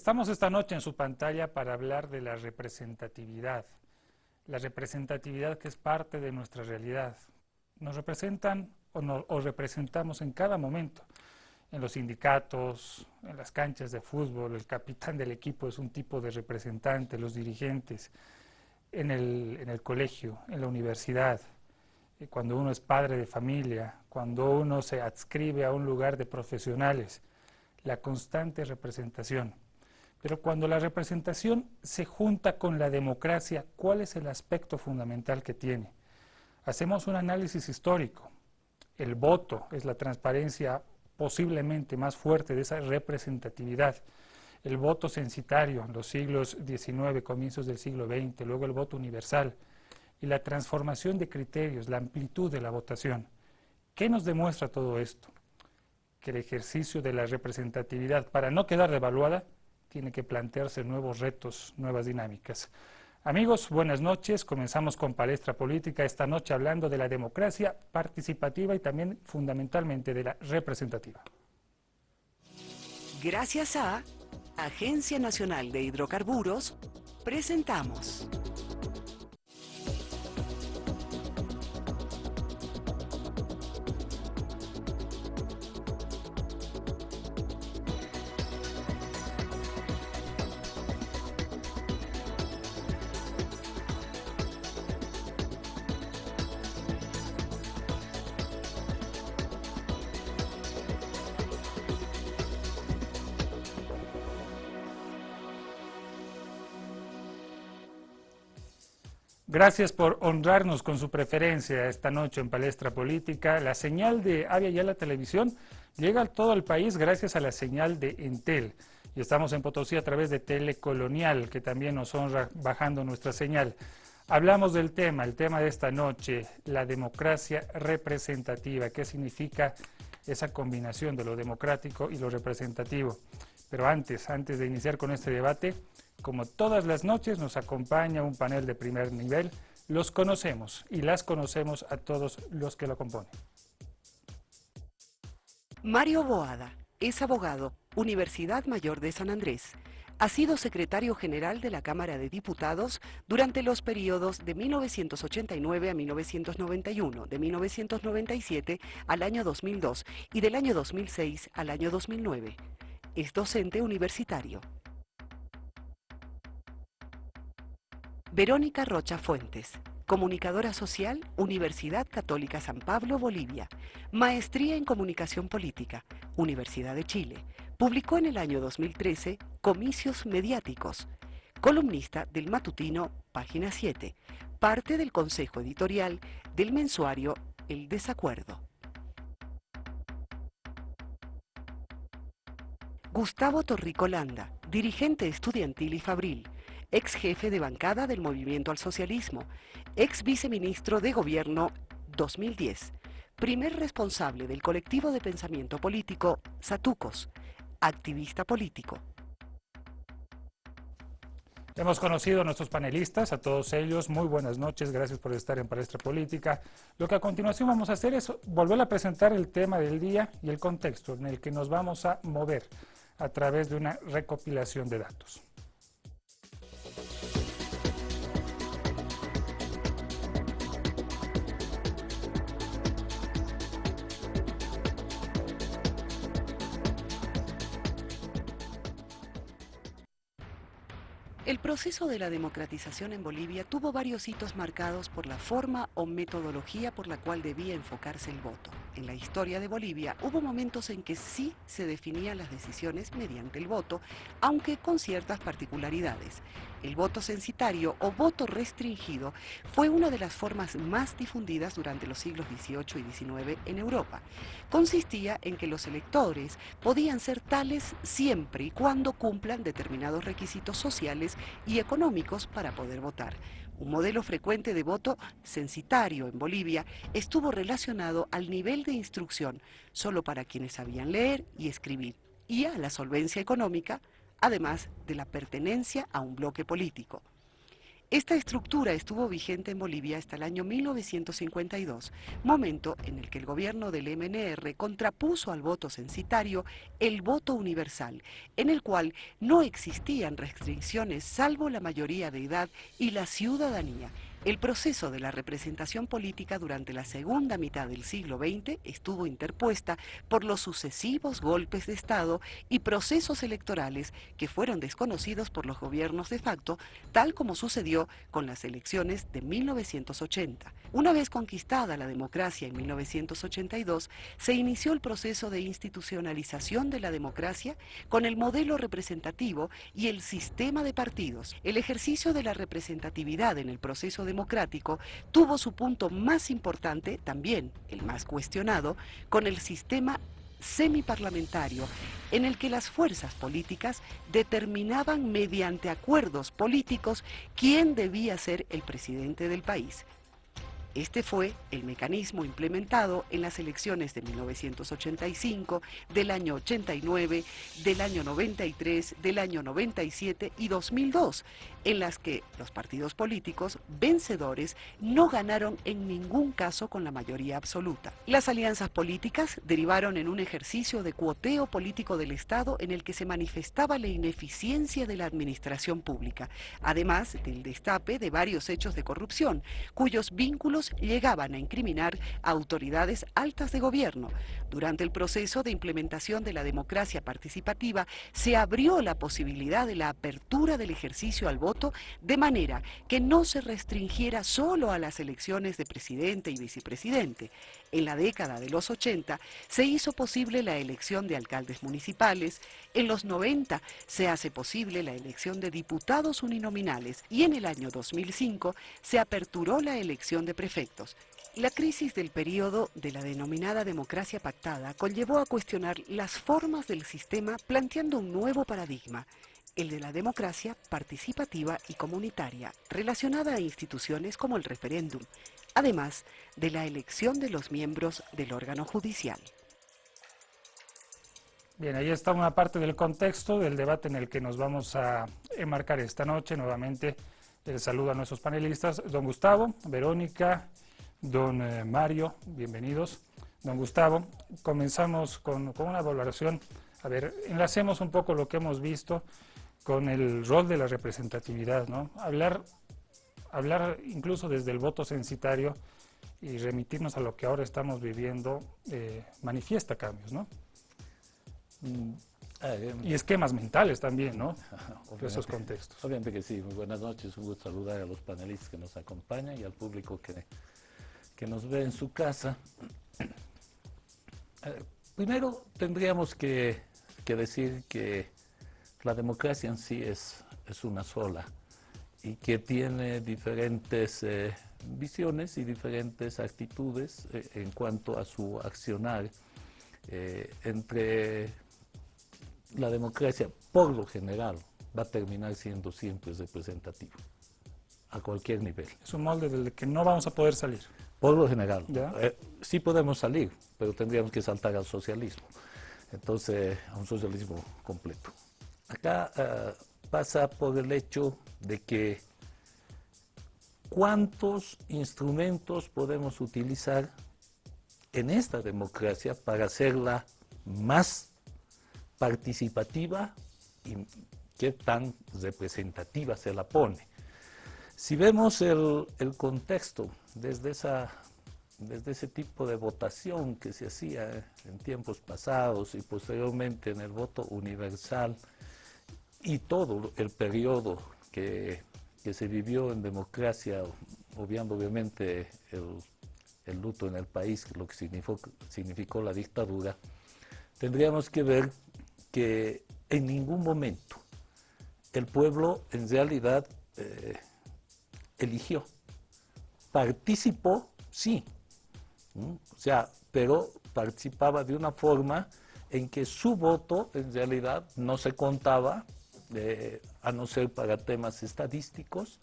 Estamos esta noche en su pantalla para hablar de la representatividad que es parte de nuestra realidad. Nos representan o representamos en cada momento, en los sindicatos, en las canchas de fútbol, el capitán del equipo es un tipo de representante, los dirigentes, en el colegio, en la universidad, cuando uno es padre de familia, cuando uno se adscribe a un lugar de profesionales, la constante representación. Pero cuando la representación se junta con la democracia, ¿cuál es el aspecto fundamental que tiene? Hacemos un análisis histórico. El voto es la transparencia posiblemente más fuerte de esa representatividad. El voto censitario en los siglos XIX, comienzos del siglo XX, luego el voto universal y la transformación de criterios, la amplitud de la votación. ¿Qué nos demuestra todo esto? Que el ejercicio de la representatividad, para no quedar devaluada, tiene que plantearse nuevos retos, nuevas dinámicas. Amigos, buenas noches. Comenzamos con Palestra Política esta noche hablando de la democracia participativa y también fundamentalmente de la representativa. Gracias a Agencia Nacional de Hidrocarburos, presentamos Gracias por honrarnos con su preferencia esta noche en Palestra Política. La señal de Avia Yala Televisión llega a todo el país gracias a la señal de Entel. Y estamos en Potosí a través de Telecolonial, que también nos honra bajando nuestra señal. Hablamos del tema, el tema de esta noche, la democracia representativa. ¿Qué significa esa combinación de lo democrático y lo representativo? Pero antes de iniciar con este debate, como todas las noches nos acompaña un panel de primer nivel. Los conocemos y las conocemos a todos los que lo componen. Mario Boada, es abogado, Universidad Mayor de San Andrés. Ha sido secretario general de la Cámara de Diputados durante los periodos de 1989 a 1991, de 1997 al año 2002 y del año 2006 al año 2009. Es docente universitario. Verónica Rocha Fuentes, comunicadora social, Universidad Católica San Pablo, Bolivia. Maestría en Comunicación Política, Universidad de Chile. Publicó en el año 2013 Comicios Mediáticos. Columnista del matutino Página 7. Parte del consejo editorial del mensuario El Desacuerdo. Gustavo Torrico Landa, dirigente estudiantil y fabril. Ex jefe de bancada del Movimiento al Socialismo, ex viceministro de Gobierno 2010, primer responsable del colectivo de pensamiento político Satucos, activista político. Hemos conocido a nuestros panelistas, a todos ellos, muy buenas noches, gracias por estar en Palestra Política. Lo que a continuación vamos a hacer es volver a presentar el tema del día y el contexto en el que nos vamos a mover a través de una recopilación de datos. El proceso de la democratización en Bolivia tuvo varios hitos marcados por la forma o metodología por la cual debía enfocarse el voto. En la historia de Bolivia hubo momentos en que sí se definían las decisiones mediante el voto, aunque con ciertas particularidades. El voto censitario o voto restringido fue una de las formas más difundidas durante los siglos XVIII y XIX en Europa. Consistía en que los electores podían ser tales siempre y cuando cumplan determinados requisitos sociales y económicos para poder votar. Un modelo frecuente de voto censitario en Bolivia estuvo relacionado al nivel de instrucción solo para quienes sabían leer y escribir y a la solvencia económica, además de la pertenencia a un bloque político. Esta estructura estuvo vigente en Bolivia hasta el año 1952, momento en el que el gobierno del MNR contrapuso al voto censitario el voto universal, en el cual no existían restricciones salvo la mayoría de edad y la ciudadanía. El proceso de la representación política durante la segunda mitad del siglo XX estuvo interpuesta por los sucesivos golpes de Estado y procesos electorales que fueron desconocidos por los gobiernos de facto, tal como sucedió con las elecciones de 1980. Una vez conquistada la democracia en 1982, se inició el proceso de institucionalización de la democracia con el modelo representativo y el sistema de partidos. El ejercicio de la representatividad en el proceso democrático tuvo su punto más importante, también el más cuestionado, con el sistema semiparlamentario, en el que las fuerzas políticas determinaban mediante acuerdos políticos quién debía ser el presidente del país. Este fue el mecanismo implementado en las elecciones de 1985, del año 89, del año 93, del año 97 y 2002, en las que los partidos políticos vencedores no ganaron en ningún caso con la mayoría absoluta. Las alianzas políticas derivaron en un ejercicio de cuoteo político del Estado en el que se manifestaba la ineficiencia de la administración pública, además del destape de varios hechos de corrupción, cuyos vínculos llegaban a incriminar a autoridades altas de gobierno. Durante el proceso de implementación de la democracia participativa, se abrió la posibilidad de la apertura del ejercicio al voto, de manera que no se restringiera solo a las elecciones de presidente y vicepresidente. En la década de los 80 se hizo posible la elección de alcaldes municipales, en los 90 se hace posible la elección de diputados uninominales y en el año 2005 se aperturó la elección de prefectos. La crisis del periodo de la denominada democracia pactada conllevó a cuestionar las formas del sistema, planteando un nuevo paradigma, el de la democracia participativa y comunitaria, relacionada a instituciones como el referéndum, además de la elección de los miembros del órgano judicial. Bien, ahí está una parte del contexto del debate en el que nos vamos a enmarcar esta noche. Nuevamente el saludo a nuestros panelistas, don Gustavo, Verónica, don Mario, bienvenidos. Don Gustavo, comenzamos con una valoración. A ver, enlacemos un poco lo que hemos visto con el rol de la representatividad, ¿no? Hablar incluso desde el voto censitario y remitirnos a lo que ahora estamos viviendo manifiesta cambios, ¿no? Y esquemas mentales también, ¿no? Por esos contextos. Obviamente que sí. Muy buenas noches. Un gusto saludar a los panelistas que nos acompañan y al público que nos ve en su casa. Primero tendríamos que decir que la democracia en sí es una sola y que tiene diferentes visiones y diferentes actitudes en cuanto a su accionar. Entre la democracia, por lo general, va a terminar siendo siempre representativo, a cualquier nivel. Es un molde del que no vamos a poder salir. Por lo general. ¿Ya? Sí podemos salir, pero tendríamos que saltar al socialismo. Entonces, a un socialismo completo. Acá pasa por el hecho de que cuántos instrumentos podemos utilizar en esta democracia para hacerla más participativa y qué tan representativa se la pone. Si vemos el contexto desde ese tipo de votación que se hacía en tiempos pasados y posteriormente en el voto universal y todo el periodo que se vivió en democracia, obviando obviamente el luto en el país, lo que significó la dictadura, tendríamos que ver que en ningún momento el pueblo en realidad eligió. Participó, sí, o sea, pero participaba de una forma en que su voto en realidad no se contaba, a no ser para temas estadísticos.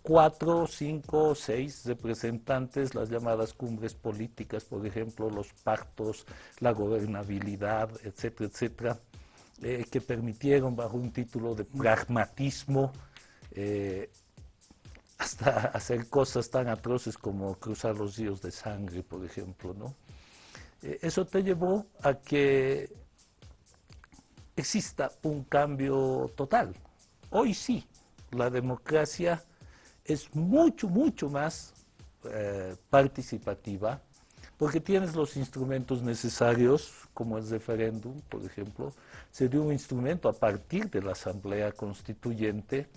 4, 5, 6 representantes, las llamadas cumbres políticas, por ejemplo, los pactos, la gobernabilidad, etcétera, etcétera, que permitieron bajo un título de pragmatismo hasta hacer cosas tan atroces como cruzar los ríos de sangre, por ejemplo, ¿no? Eso te llevó a que exista un cambio total. Hoy sí, la democracia es mucho, mucho más participativa, porque tienes los instrumentos necesarios, como el referéndum, por ejemplo. Se dio un instrumento a partir de la Asamblea Constituyente,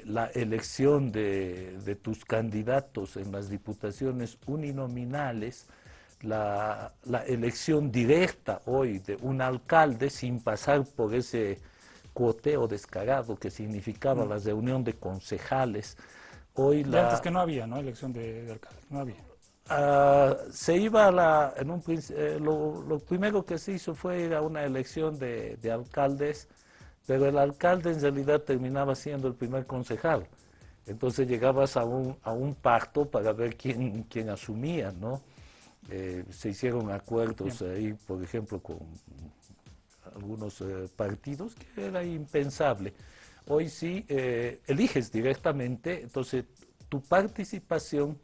la elección de tus candidatos en las diputaciones uninominales, la elección directa hoy de un alcalde sin pasar por ese cuoteo descarado que significaba la reunión de concejales. Hoy Y antes que no había, ¿no? Elección de alcalde, no había. se iba a la, lo primero que se hizo fue ir a una elección de alcaldes, pero el alcalde en realidad terminaba siendo el primer concejal. Entonces llegabas a un pacto para ver quién asumía, ¿no? Se hicieron acuerdos ahí, por ejemplo, con algunos partidos, que era impensable. Hoy sí eliges directamente, entonces tu participación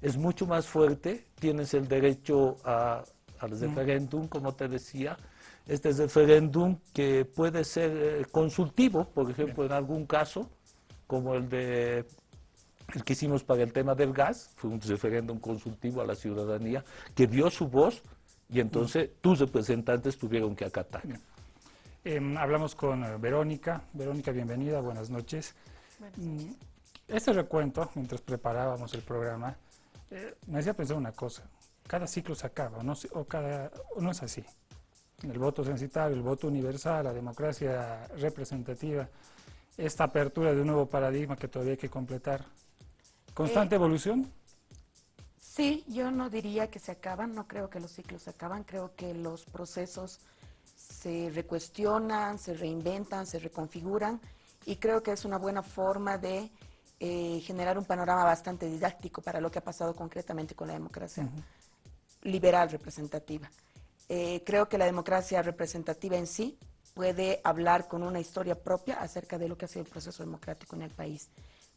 es mucho más fuerte, tienes el derecho al referéndum, como te decía, este referéndum que puede ser consultivo, por ejemplo, en algún caso, como el que hicimos para el tema del gas, fue un referéndum consultivo a la ciudadanía que dio su voz y entonces tus representantes tuvieron que acatar. Hablamos con Verónica. Verónica, bienvenida, buenas noches. Este recuento, mientras preparábamos el programa, me hacía pensar una cosa. Cada ciclo se acaba, ¿no? O no es así. El voto censitario, el voto universal, la democracia representativa, esta apertura de un nuevo paradigma que todavía hay que completar. ¿Constante evolución? Sí, yo no diría que se acaban, no creo que los ciclos se acaban, creo que los procesos se recuestionan, se reinventan, se reconfiguran y creo que es una buena forma de generar un panorama bastante didáctico para lo que ha pasado concretamente con la democracia liberal representativa. Creo que la democracia representativa en sí puede hablar con una historia propia acerca de lo que ha sido el proceso democrático en el país.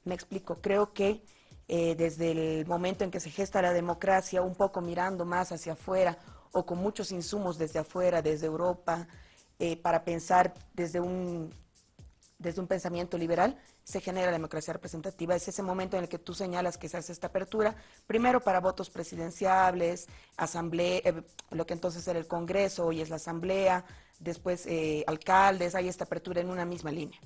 Me explico, creo que desde el momento en que se gesta la democracia, un poco mirando más hacia afuera o con muchos insumos desde afuera, desde Europa, para pensar desde un pensamiento liberal, se genera la democracia representativa. Es ese momento en el que tú señalas que se hace esta apertura, primero para votos presidenciables, asamblea, lo que entonces era el Congreso, hoy es la Asamblea, después alcaldes, hay esta apertura en una misma línea.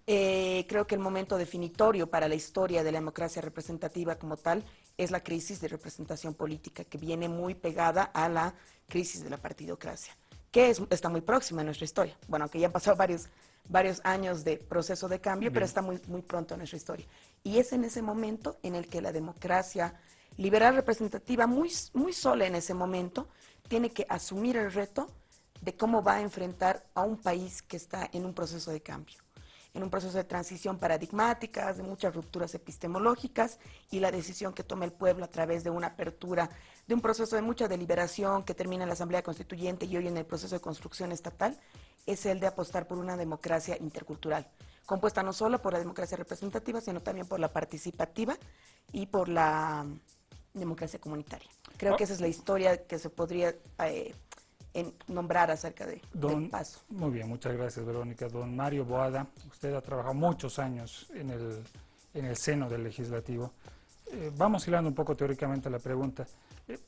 Creo que el momento definitorio para la historia de la democracia representativa como tal es la crisis de representación política, que viene muy pegada a la crisis de la partidocracia, que está muy próxima en nuestra historia. Bueno, aunque ya han pasado varios años de proceso de cambio, pero está muy pronto en nuestra historia. Y es en ese momento en el que la democracia liberal representativa, muy sola en ese momento, tiene que asumir el reto de cómo va a enfrentar a un país que está en un proceso de cambio, en un proceso de transición paradigmática, de muchas rupturas epistemológicas, y la decisión que toma el pueblo a través de una apertura, de un proceso de mucha deliberación que termina en la Asamblea Constituyente y hoy en el proceso de construcción estatal, es el de apostar por una democracia intercultural, compuesta no solo por la democracia representativa, sino también por la participativa y por la democracia comunitaria. Creo que esa es la historia que se podría nombrar acerca del paso. Muy bien, muchas gracias, Verónica. Don Mario Boada, usted ha trabajado muchos años en el seno del legislativo. Vamos hilando un poco teóricamente la pregunta.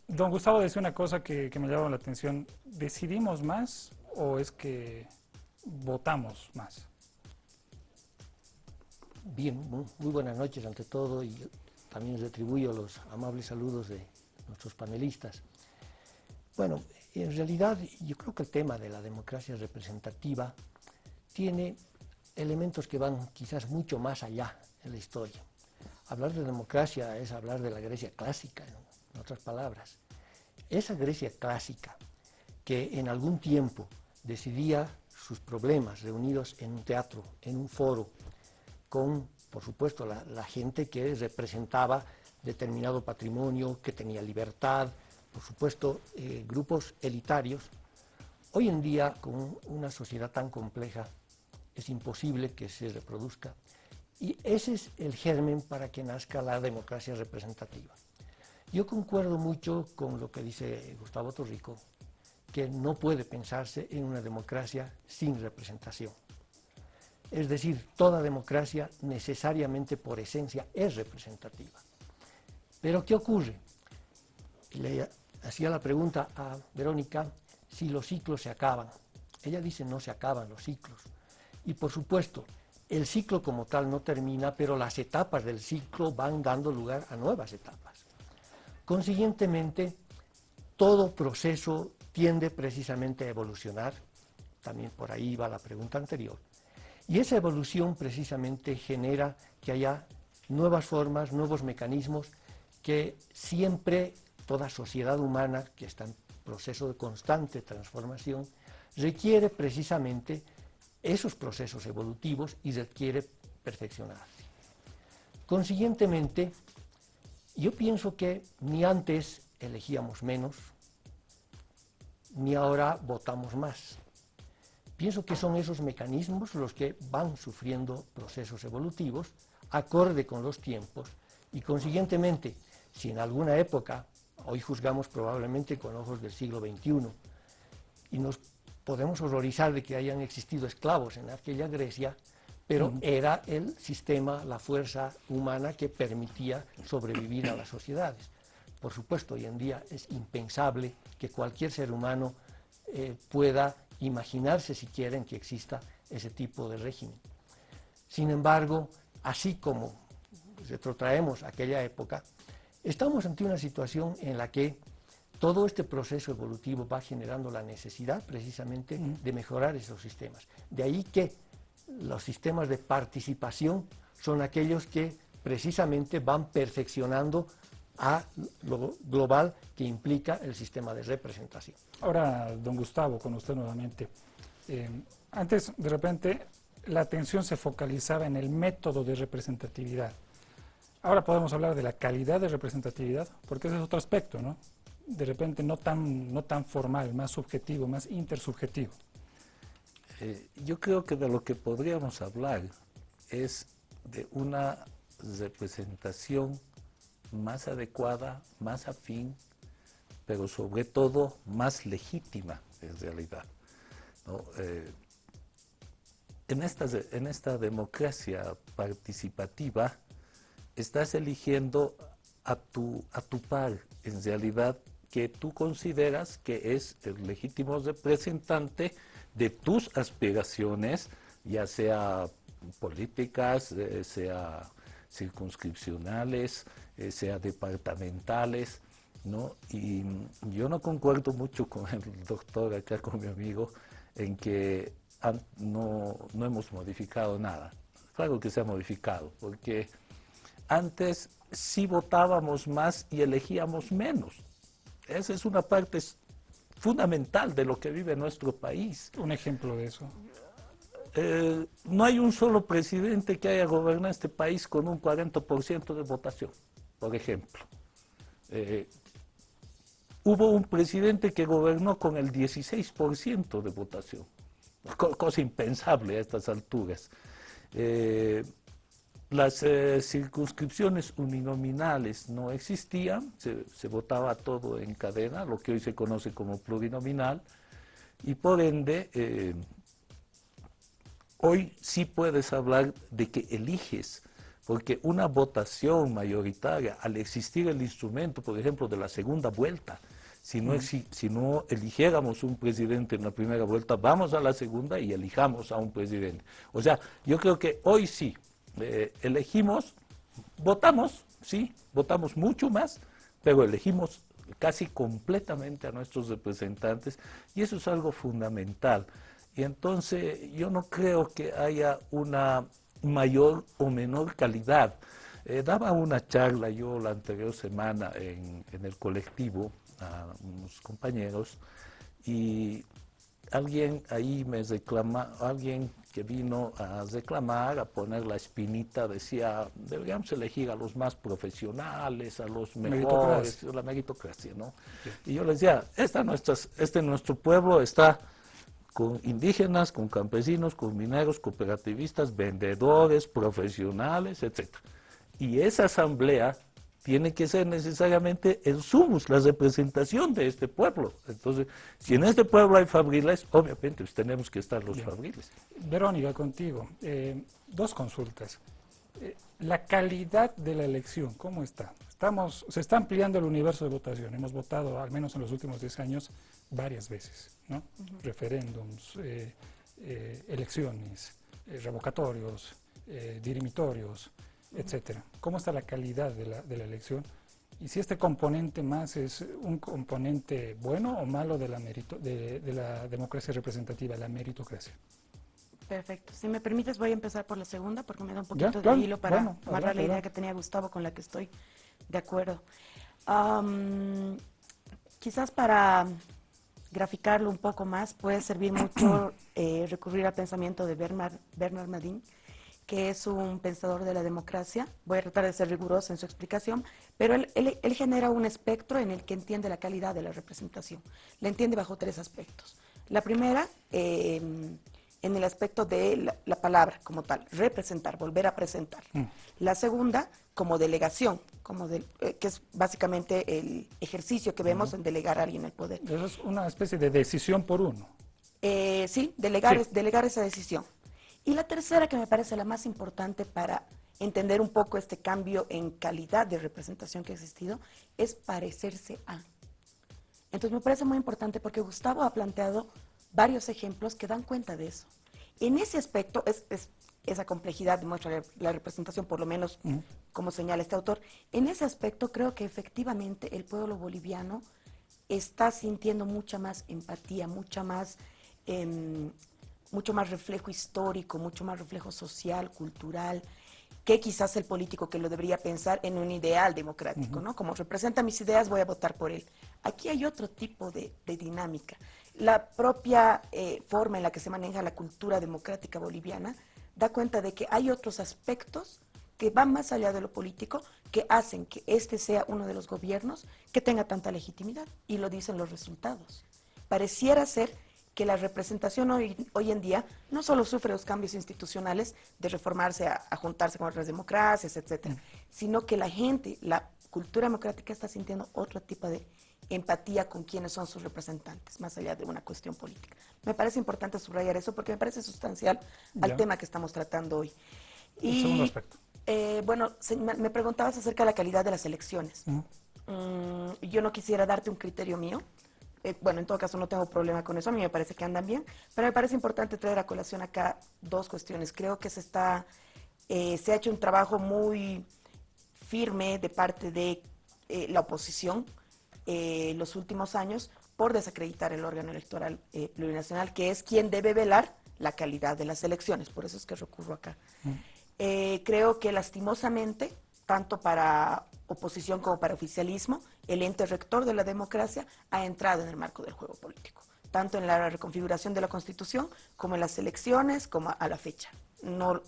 Don Gustavo decía una cosa que me llamó la atención. ¿Decidimos más o es que votamos más? Bien, muy buenas noches ante todo, y también retribuyo los amables saludos de nuestros panelistas. Bueno, en realidad yo creo que el tema de la democracia representativa tiene elementos que van quizás mucho más allá en la historia. Hablar de democracia es hablar de la Grecia clásica, en otras palabras. Esa Grecia clásica que en algún tiempo decidía sus problemas reunidos en un teatro, en un foro, con, por supuesto, la gente que representaba determinado patrimonio, que tenía libertad, por supuesto, grupos elitarios. Hoy en día, con una sociedad tan compleja, es imposible que se reproduzca. Y ese es el germen para que nazca la democracia representativa. Yo concuerdo mucho con lo que dice Gustavo Torrico, que no puede pensarse en una democracia sin representación. Es decir, toda democracia necesariamente por esencia es representativa. Pero ¿qué ocurre? Le hacía la pregunta a Verónica si los ciclos se acaban. Ella dice no se acaban los ciclos. Y por supuesto, el ciclo como tal no termina, pero las etapas del ciclo van dando lugar a nuevas etapas. Consiguientemente, todo proceso tiende precisamente a evolucionar. También por ahí va la pregunta anterior. Y esa evolución precisamente genera que haya nuevas formas, nuevos mecanismos que siempre toda sociedad humana que está en proceso de constante transformación requiere precisamente esos procesos evolutivos y requiere perfeccionarse. Consiguientemente, yo pienso que ni antes elegíamos menos, ni ahora votamos más. Pienso que son esos mecanismos los que van sufriendo procesos evolutivos acorde con los tiempos y consiguientemente, si en alguna época, hoy juzgamos probablemente con ojos del siglo XXI, y nos podemos horrorizar de que hayan existido esclavos en aquella Grecia, pero era el sistema, la fuerza humana que permitía sobrevivir a las sociedades. Por supuesto, hoy en día es impensable que cualquier ser humano pueda imaginarse siquiera en que exista ese tipo de régimen. Sin embargo, así como retrotraemos a aquella época, estamos ante una situación en la que todo este proceso evolutivo va generando la necesidad precisamente de mejorar esos sistemas. De ahí que los sistemas de participación son aquellos que precisamente van perfeccionando a lo global que implica el sistema de representación. Ahora, don Gustavo, con usted nuevamente. Antes, de repente, la atención se focalizaba en el método de representatividad. Ahora podemos hablar de la calidad de representatividad, porque ese es otro aspecto, ¿no? De repente no tan formal, más subjetivo, más intersubjetivo. Yo creo que de lo que podríamos hablar es de una representación más adecuada, más afín, pero sobre todo más legítima en realidad, ¿no? En esta democracia participativa estás eligiendo a tu par, en realidad, que tú consideras que es el legítimo representante de tus aspiraciones, ya sea políticas, sea circunscripcionales, sea departamentales, ¿no? Y yo no concuerdo mucho con el doctor acá, con mi amigo, en que no hemos modificado nada. Claro que se ha modificado, porque antes sí votábamos más y elegíamos menos. Esa es una parte fundamental de lo que vive nuestro país. Un ejemplo de eso. No hay un solo presidente que haya gobernado este país con un 40% de votación, por ejemplo. Hubo un presidente que gobernó con el 16% de votación, cosa impensable a estas alturas. Las circunscripciones uninominales no existían, se votaba todo en cadena, lo que hoy se conoce como plurinominal, y por ende, hoy sí puedes hablar de que eliges, porque una votación mayoritaria, al existir el instrumento, por ejemplo, de la segunda vuelta, si no eligiéramos un presidente en la primera vuelta, vamos a la segunda y elijamos a un presidente. O sea, yo creo que hoy sí, elegimos, votamos, sí, votamos mucho más, pero elegimos casi completamente a nuestros representantes y eso es algo fundamental. Y entonces yo no creo que haya una mayor o menor calidad. Daba una charla yo la anterior semana en el colectivo a unos compañeros y alguien ahí me reclama, alguien que vino a reclamar, a poner la espinita, decía, deberíamos elegir a los más profesionales, a los mejores, la meritocracia, ¿no? Sí. Y yo les decía, nuestro pueblo está con indígenas, con campesinos, con mineros, cooperativistas, vendedores, profesionales, etc. Y esa asamblea tiene que ser necesariamente el sumus, la representación de este pueblo. Entonces, si en este pueblo hay fabriles, obviamente pues, tenemos que estar los fabriles. Verónica, contigo, dos consultas. La calidad de la elección, ¿cómo está? Se está ampliando el universo de votación. Hemos votado, al menos en los últimos 10 años, varias veces, ¿no? Referéndums, elecciones, revocatorios, dirimitorios, etcétera. ¿Cómo está la calidad de la elección? Y si este componente más es un componente bueno o malo de la democracia representativa, la meritocracia. Perfecto. Si me permites, voy a empezar por la segunda, porque me da un Ya, poquito claro. de hilo para Bueno, amarrar la adelante, idea adelante. que tenía Gustavo, con la que estoy de acuerdo. Quizás para graficarlo un poco más, puede servir mucho recurrir al pensamiento de Bernard Madin, que es un pensador de la democracia. Voy a tratar de ser riguroso en su explicación, pero él genera un espectro en el que entiende la calidad de la representación. La entiende bajo tres aspectos. La primera, en el aspecto de la palabra como tal, representar, volver a presentar. La segunda, como delegación, que es básicamente el ejercicio que vemos en delegar a alguien el poder. Eso es una especie de decisión por uno. Sí, delegar, Sí. delegar esa decisión. Y la tercera, que me parece la más importante para entender un poco este cambio en calidad de representación que ha existido, es parecerse a. Entonces me parece muy importante porque Gustavo ha planteado varios ejemplos que dan cuenta de eso. En ese aspecto, esa complejidad demuestra la representación, por lo menos como señala este autor. En ese aspecto creo que efectivamente el pueblo boliviano está sintiendo mucha más empatía, mucho más reflejo histórico, mucho más reflejo social, cultural, que quizás el político, que lo debería pensar en un ideal democrático, ¿no? Como representa mis ideas, voy a votar por él. Aquí hay otro tipo de dinámica. La propia forma en la que se maneja la cultura democrática boliviana da cuenta de que hay otros aspectos que van más allá de lo político, que hacen que este sea uno de los gobiernos que tenga tanta legitimidad, y lo dicen los resultados. Pareciera ser que la representación hoy en día no solo sufre los cambios institucionales de reformarse a juntarse con otras democracias, etcétera, sino que la gente, la cultura democrática está sintiendo otro tipo de empatía con quienes son sus representantes, más allá de una cuestión política. Me parece importante subrayar eso porque me parece sustancial al tema que estamos tratando hoy. El segundo aspecto. Bueno, me preguntabas acerca de la calidad de las elecciones. Yo no quisiera darte un criterio mío. Bueno, en todo caso no tengo problema con eso, a mí me parece que andan bien, pero me parece importante traer a colación acá dos cuestiones. Creo que se ha hecho un trabajo muy firme de parte de la oposición los últimos años por desacreditar el órgano electoral plurinacional, que es quien debe velar la calidad de las elecciones. Por eso es que recurro acá. Creo que lastimosamente, tanto para oposición como para oficialismo, el ente rector de la democracia ha entrado en el marco del juego político, tanto en la reconfiguración de la Constitución como en las elecciones, como a la fecha. No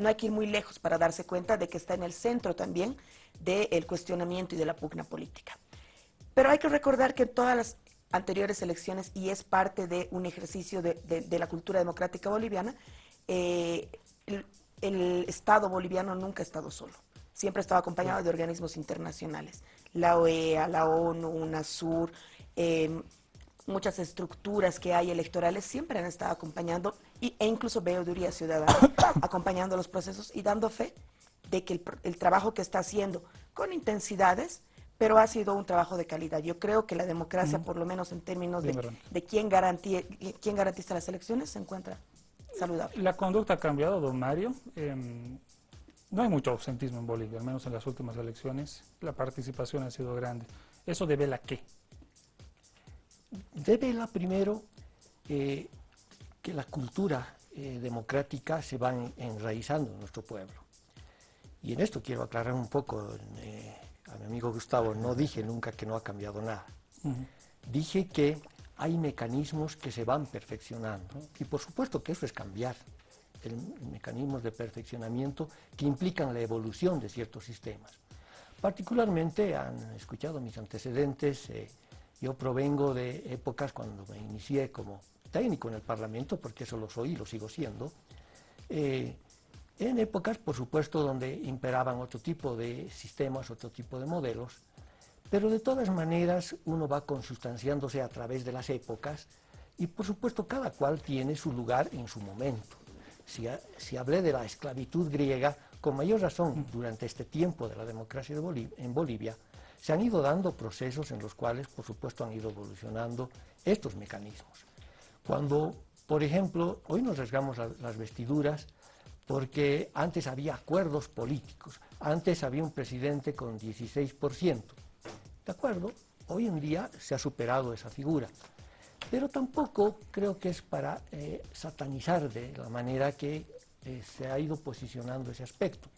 hay que ir muy lejos para darse cuenta de que está en el centro también del cuestionamiento y de la pugna política. Pero hay que recordar que en todas las anteriores elecciones, y es parte de un ejercicio de la cultura democrática boliviana, el Estado boliviano nunca ha estado solo. Siempre ha estado acompañado de organismos internacionales. La OEA, la ONU, UNASUR, muchas estructuras que hay electorales siempre han estado acompañando, e incluso veeduría ciudadana, acompañando los procesos y dando fe de que el trabajo que está haciendo con intensidades, pero ha sido un trabajo de calidad. Yo creo que la democracia, por lo menos en términos de quién garantiza las elecciones, se encuentra saludable. La conducta ha cambiado, don Mario. No hay mucho ausentismo en Bolivia, al menos en las últimas elecciones. La participación ha sido grande. ¿Eso devela qué? Devela primero que la cultura democrática se va enraizando en nuestro pueblo. Y en esto quiero aclarar un poco a mi amigo Gustavo. No dije nunca que no ha cambiado nada. Dije que hay mecanismos que se van perfeccionando. Y por supuesto que eso es cambiar. Mecanismos de perfeccionamiento que implican la evolución de ciertos sistemas. Particularmente, han escuchado mis antecedentes, yo provengo de épocas cuando me inicié como técnico en el Parlamento, porque eso lo soy y lo sigo siendo, en épocas, por supuesto, donde imperaban otro tipo de sistemas, otro tipo de modelos, pero de todas maneras uno va consustanciándose a través de las épocas y, por supuesto, cada cual tiene su lugar en su momento. Si hablé de la esclavitud griega, con mayor razón, durante este tiempo de la democracia en Bolivia, se han ido dando procesos en los cuales, por supuesto, han ido evolucionando estos mecanismos. Cuando, por ejemplo, hoy nos rasgamos las vestiduras porque antes había acuerdos políticos, antes había un presidente con 16%. ¿De acuerdo? Hoy en día se ha superado esa figura. Pero tampoco creo que es para satanizar de la manera que se ha ido posicionando ese aspecto.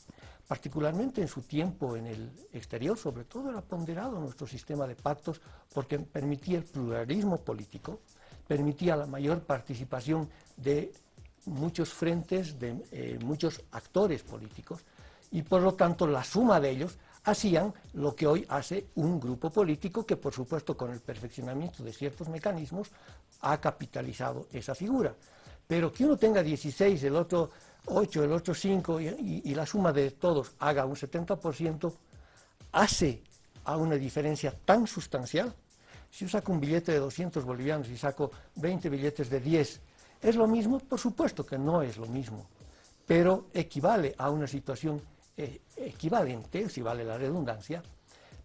Particularmente en su tiempo en el exterior, sobre todo era ponderado nuestro sistema de pactos porque permitía el pluralismo político, permitía la mayor participación de muchos frentes, de muchos actores políticos, y por lo tanto la suma de ellos hacían lo que hoy hace un grupo político que, por supuesto, con el perfeccionamiento de ciertos mecanismos, ha capitalizado esa figura. Pero que uno tenga 16, el otro 8, el otro 5, y la suma de todos haga un 70%, hace a una diferencia tan sustancial. Si yo saco un billete de 200 bolivianos y saco 20 billetes de 10, ¿es lo mismo? Por supuesto que no es lo mismo, pero equivale a una situación equivalente, si vale la redundancia,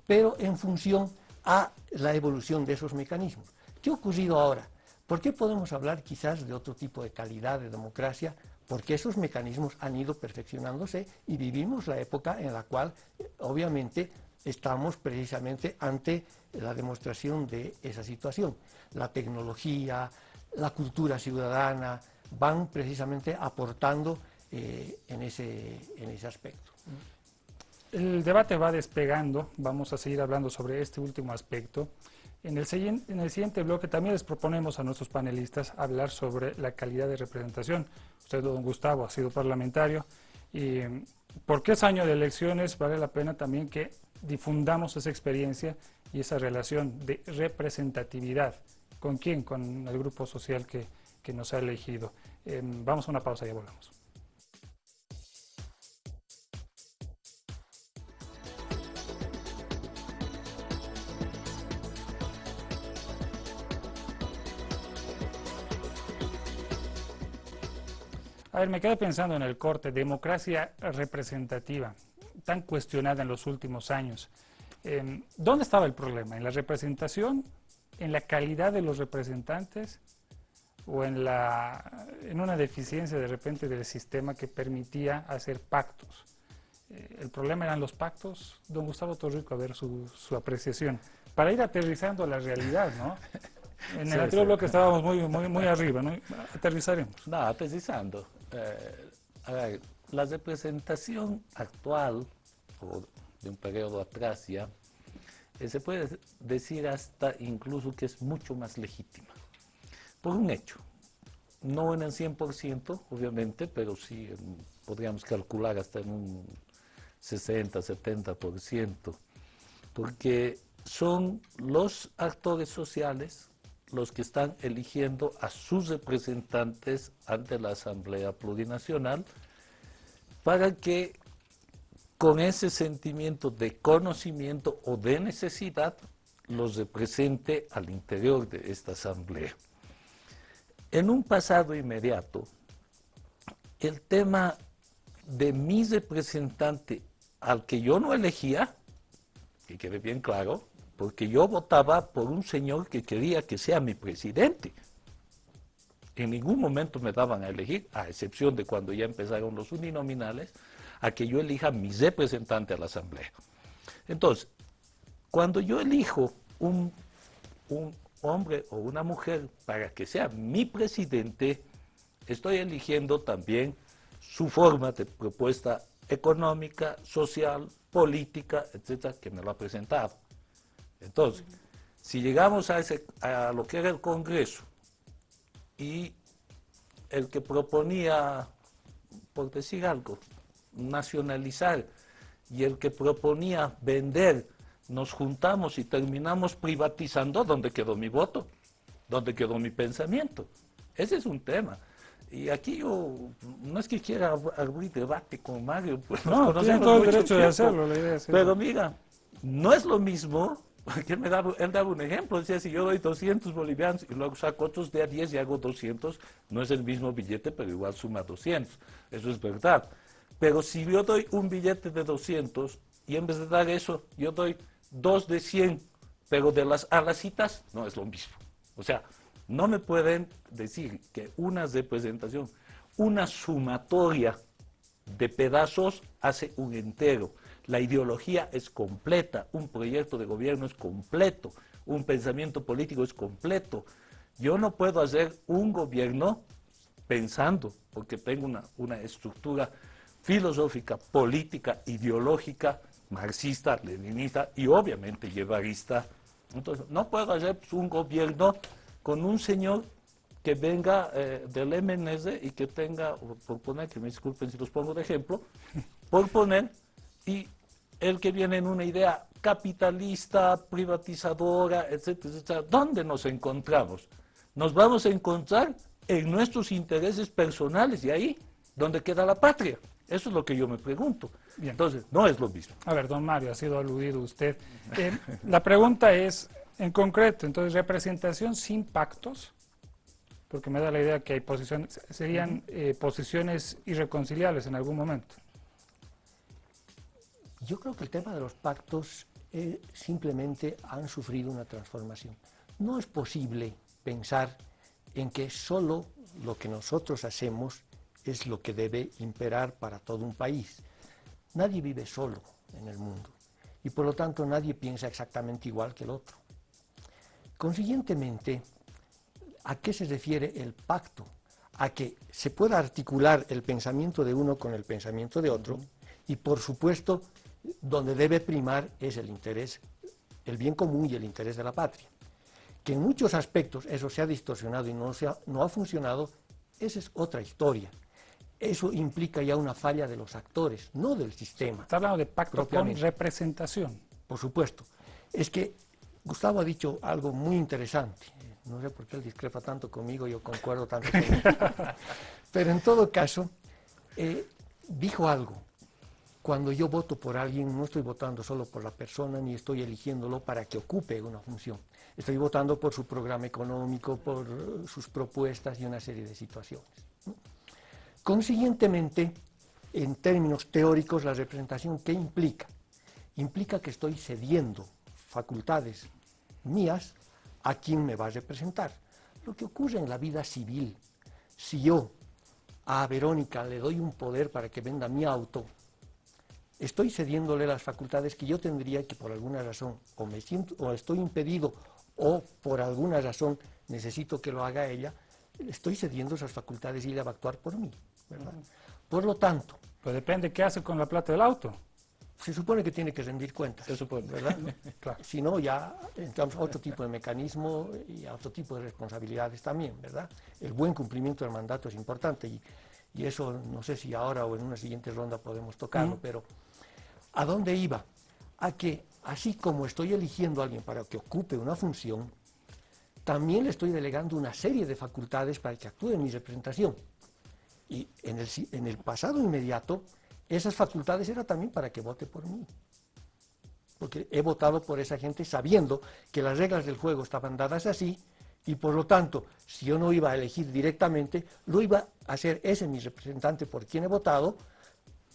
pero en función a la evolución de esos mecanismos. ¿Qué ha ocurrido ahora? ¿Por qué podemos hablar quizás de otro tipo de calidad de democracia? Porque esos mecanismos han ido perfeccionándose y vivimos la época en la cual, obviamente, estamos precisamente ante la demostración de esa situación. La tecnología, la cultura ciudadana van precisamente aportando en ese aspecto. El debate va despegando, vamos a seguir hablando sobre este último aspecto. En el siguiente bloque también les proponemos a nuestros panelistas hablar sobre la calidad de representación. Usted, don Gustavo, ha sido parlamentario y porque es año de elecciones vale la pena también que difundamos esa experiencia y esa relación de representatividad. ¿Con quién? Con el grupo social que nos ha elegido. Vamos a una pausa y ya volvemos. A ver, me quedé pensando en el corte, democracia representativa, tan cuestionada en los últimos años. ¿Dónde estaba el problema? ¿En la representación? ¿En la calidad de los representantes? ¿O en una deficiencia de repente del sistema que permitía hacer pactos? ¿El problema eran los pactos? Don Gustavo Torrico, a ver su apreciación. Para ir aterrizando la realidad, ¿no? En el anterior bloque estábamos muy arriba, ¿no? Aterrizaremos. No, aterrizando. A ver, la representación actual, o de un periodo atrás ya, se puede decir hasta incluso que es mucho más legítima. Por un hecho, no en el 100%, obviamente, pero sí podríamos calcular hasta en un 60, 70%, porque son los actores sociales los que están eligiendo a sus representantes ante la Asamblea Plurinacional para que con ese sentimiento de conocimiento o de necesidad los represente al interior de esta Asamblea. En un pasado inmediato, el tema de mi representante al que yo no elegía, que quede bien claro, porque yo votaba por un señor que quería que sea mi presidente. En ningún momento me daban a elegir, a excepción de cuando ya empezaron los uninominales, a que yo elija mi representante a la Asamblea. Entonces, cuando yo elijo un hombre o una mujer para que sea mi presidente, estoy eligiendo también su forma de propuesta económica, social, política, etcétera, que me lo ha presentado. Entonces, si llegamos a lo que era el Congreso y el que proponía, por decir algo, nacionalizar y el que proponía vender, nos juntamos y terminamos privatizando, ¿dónde quedó mi voto? ¿Dónde quedó mi pensamiento? Ese es un tema. Y aquí yo, no es que quiera abrir debate con Mario, pues nos No, conocemos tienen todo el mucho derecho de tiempo. hacerlo, la idea es Pero esa. mira, no es lo mismo, porque él daba un ejemplo, decía, si yo doy 200 bolivianos y luego saco otros de a 10 y hago 200, no es el mismo billete, pero igual suma 200. Eso es verdad. Pero si yo doy un billete de 200 y en vez de dar eso, yo doy 2 de 100, pero a las citas, no es lo mismo. O sea, no me pueden decir que una representación, una sumatoria de pedazos hace un entero. La ideología es completa, un proyecto de gobierno es completo, un pensamiento político es completo. Yo no puedo hacer un gobierno pensando, porque tengo una estructura filosófica, política, ideológica, marxista, leninista y obviamente guevarista. Entonces, no puedo hacer un gobierno con un señor que venga del MNS y que tenga, por poner, que me disculpen si los pongo de ejemplo, por poner, y el que viene en una idea capitalista, privatizadora, etcétera, etcétera. ¿Dónde nos encontramos? Nos vamos a encontrar en nuestros intereses personales y ahí, ¿dónde queda la patria? Eso es lo que yo me pregunto. Bien. Entonces, no es lo mismo. A ver, don Mario, ha sido aludido usted. La pregunta es, en concreto, entonces, representación sin pactos, porque me da la idea que hay posiciones, serían posiciones irreconciliables en algún momento. Yo creo que el tema de los pactos simplemente han sufrido una transformación. No es posible pensar en que solo lo que nosotros hacemos es lo que debe imperar para todo un país. Nadie vive solo en el mundo y por lo tanto nadie piensa exactamente igual que el otro. Consiguientemente, ¿a qué se refiere el pacto? A que se pueda articular el pensamiento de uno con el pensamiento de otro y por supuesto donde debe primar es el interés, el bien común y el interés de la patria. Que en muchos aspectos eso se ha distorsionado y no ha funcionado, esa es otra historia. Eso implica ya una falla de los actores, no del sistema. Está hablando de pacto con propiamente. representación. Por supuesto. Es que Gustavo ha dicho algo muy interesante. No sé por qué él discrepa tanto conmigo, yo concuerdo tanto con él. Pero en todo caso, dijo algo. Cuando yo voto por alguien, no estoy votando solo por la persona, ni estoy eligiéndolo para que ocupe una función. Estoy votando por su programa económico, por sus propuestas y una serie de situaciones. Consiguientemente, en términos teóricos, la representación, ¿qué implica? Implica que estoy cediendo facultades mías a quien me va a representar. Lo que ocurre en la vida civil, si yo a Verónica le doy un poder para que venda mi auto, estoy cediéndole las facultades que yo tendría que por alguna razón o estoy impedido o por alguna razón necesito que lo haga ella, estoy cediendo esas facultades y ella va a actuar por mí, ¿verdad? Por lo tanto, Pues depende qué hace con la plata del auto. se supone que tiene que rendir cuentas, Se supone. ¿verdad? Claro. Si no, ya entramos a otro tipo de mecanismo y a otro tipo de responsabilidades también, ¿verdad? El buen cumplimiento del mandato es importante y eso no sé si ahora o en una siguiente ronda podemos tocarlo, pero ¿a dónde iba? A que así como estoy eligiendo a alguien para que ocupe una función, también le estoy delegando una serie de facultades para que actúe en mi representación. Y en el pasado inmediato, esas facultades eran también para que vote por mí. Porque he votado por esa gente sabiendo que las reglas del juego estaban dadas así, y por lo tanto, si yo no iba a elegir directamente, lo iba a hacer ese mi representante por quien he votado,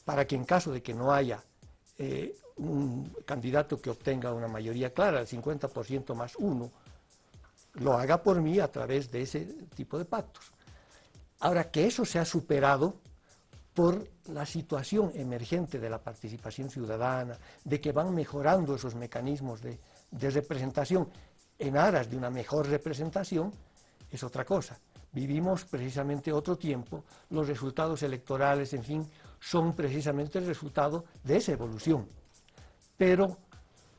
para que en caso de que no haya un candidato que obtenga una mayoría clara, el 50% más uno, lo haga por mí a través de ese tipo de pactos. Ahora, que eso se ha superado por la situación emergente de la participación ciudadana, de que van mejorando esos mecanismos de representación en aras de una mejor representación, es otra cosa. Vivimos precisamente otro tiempo, los resultados electorales, en fin, son precisamente el resultado de esa evolución. Pero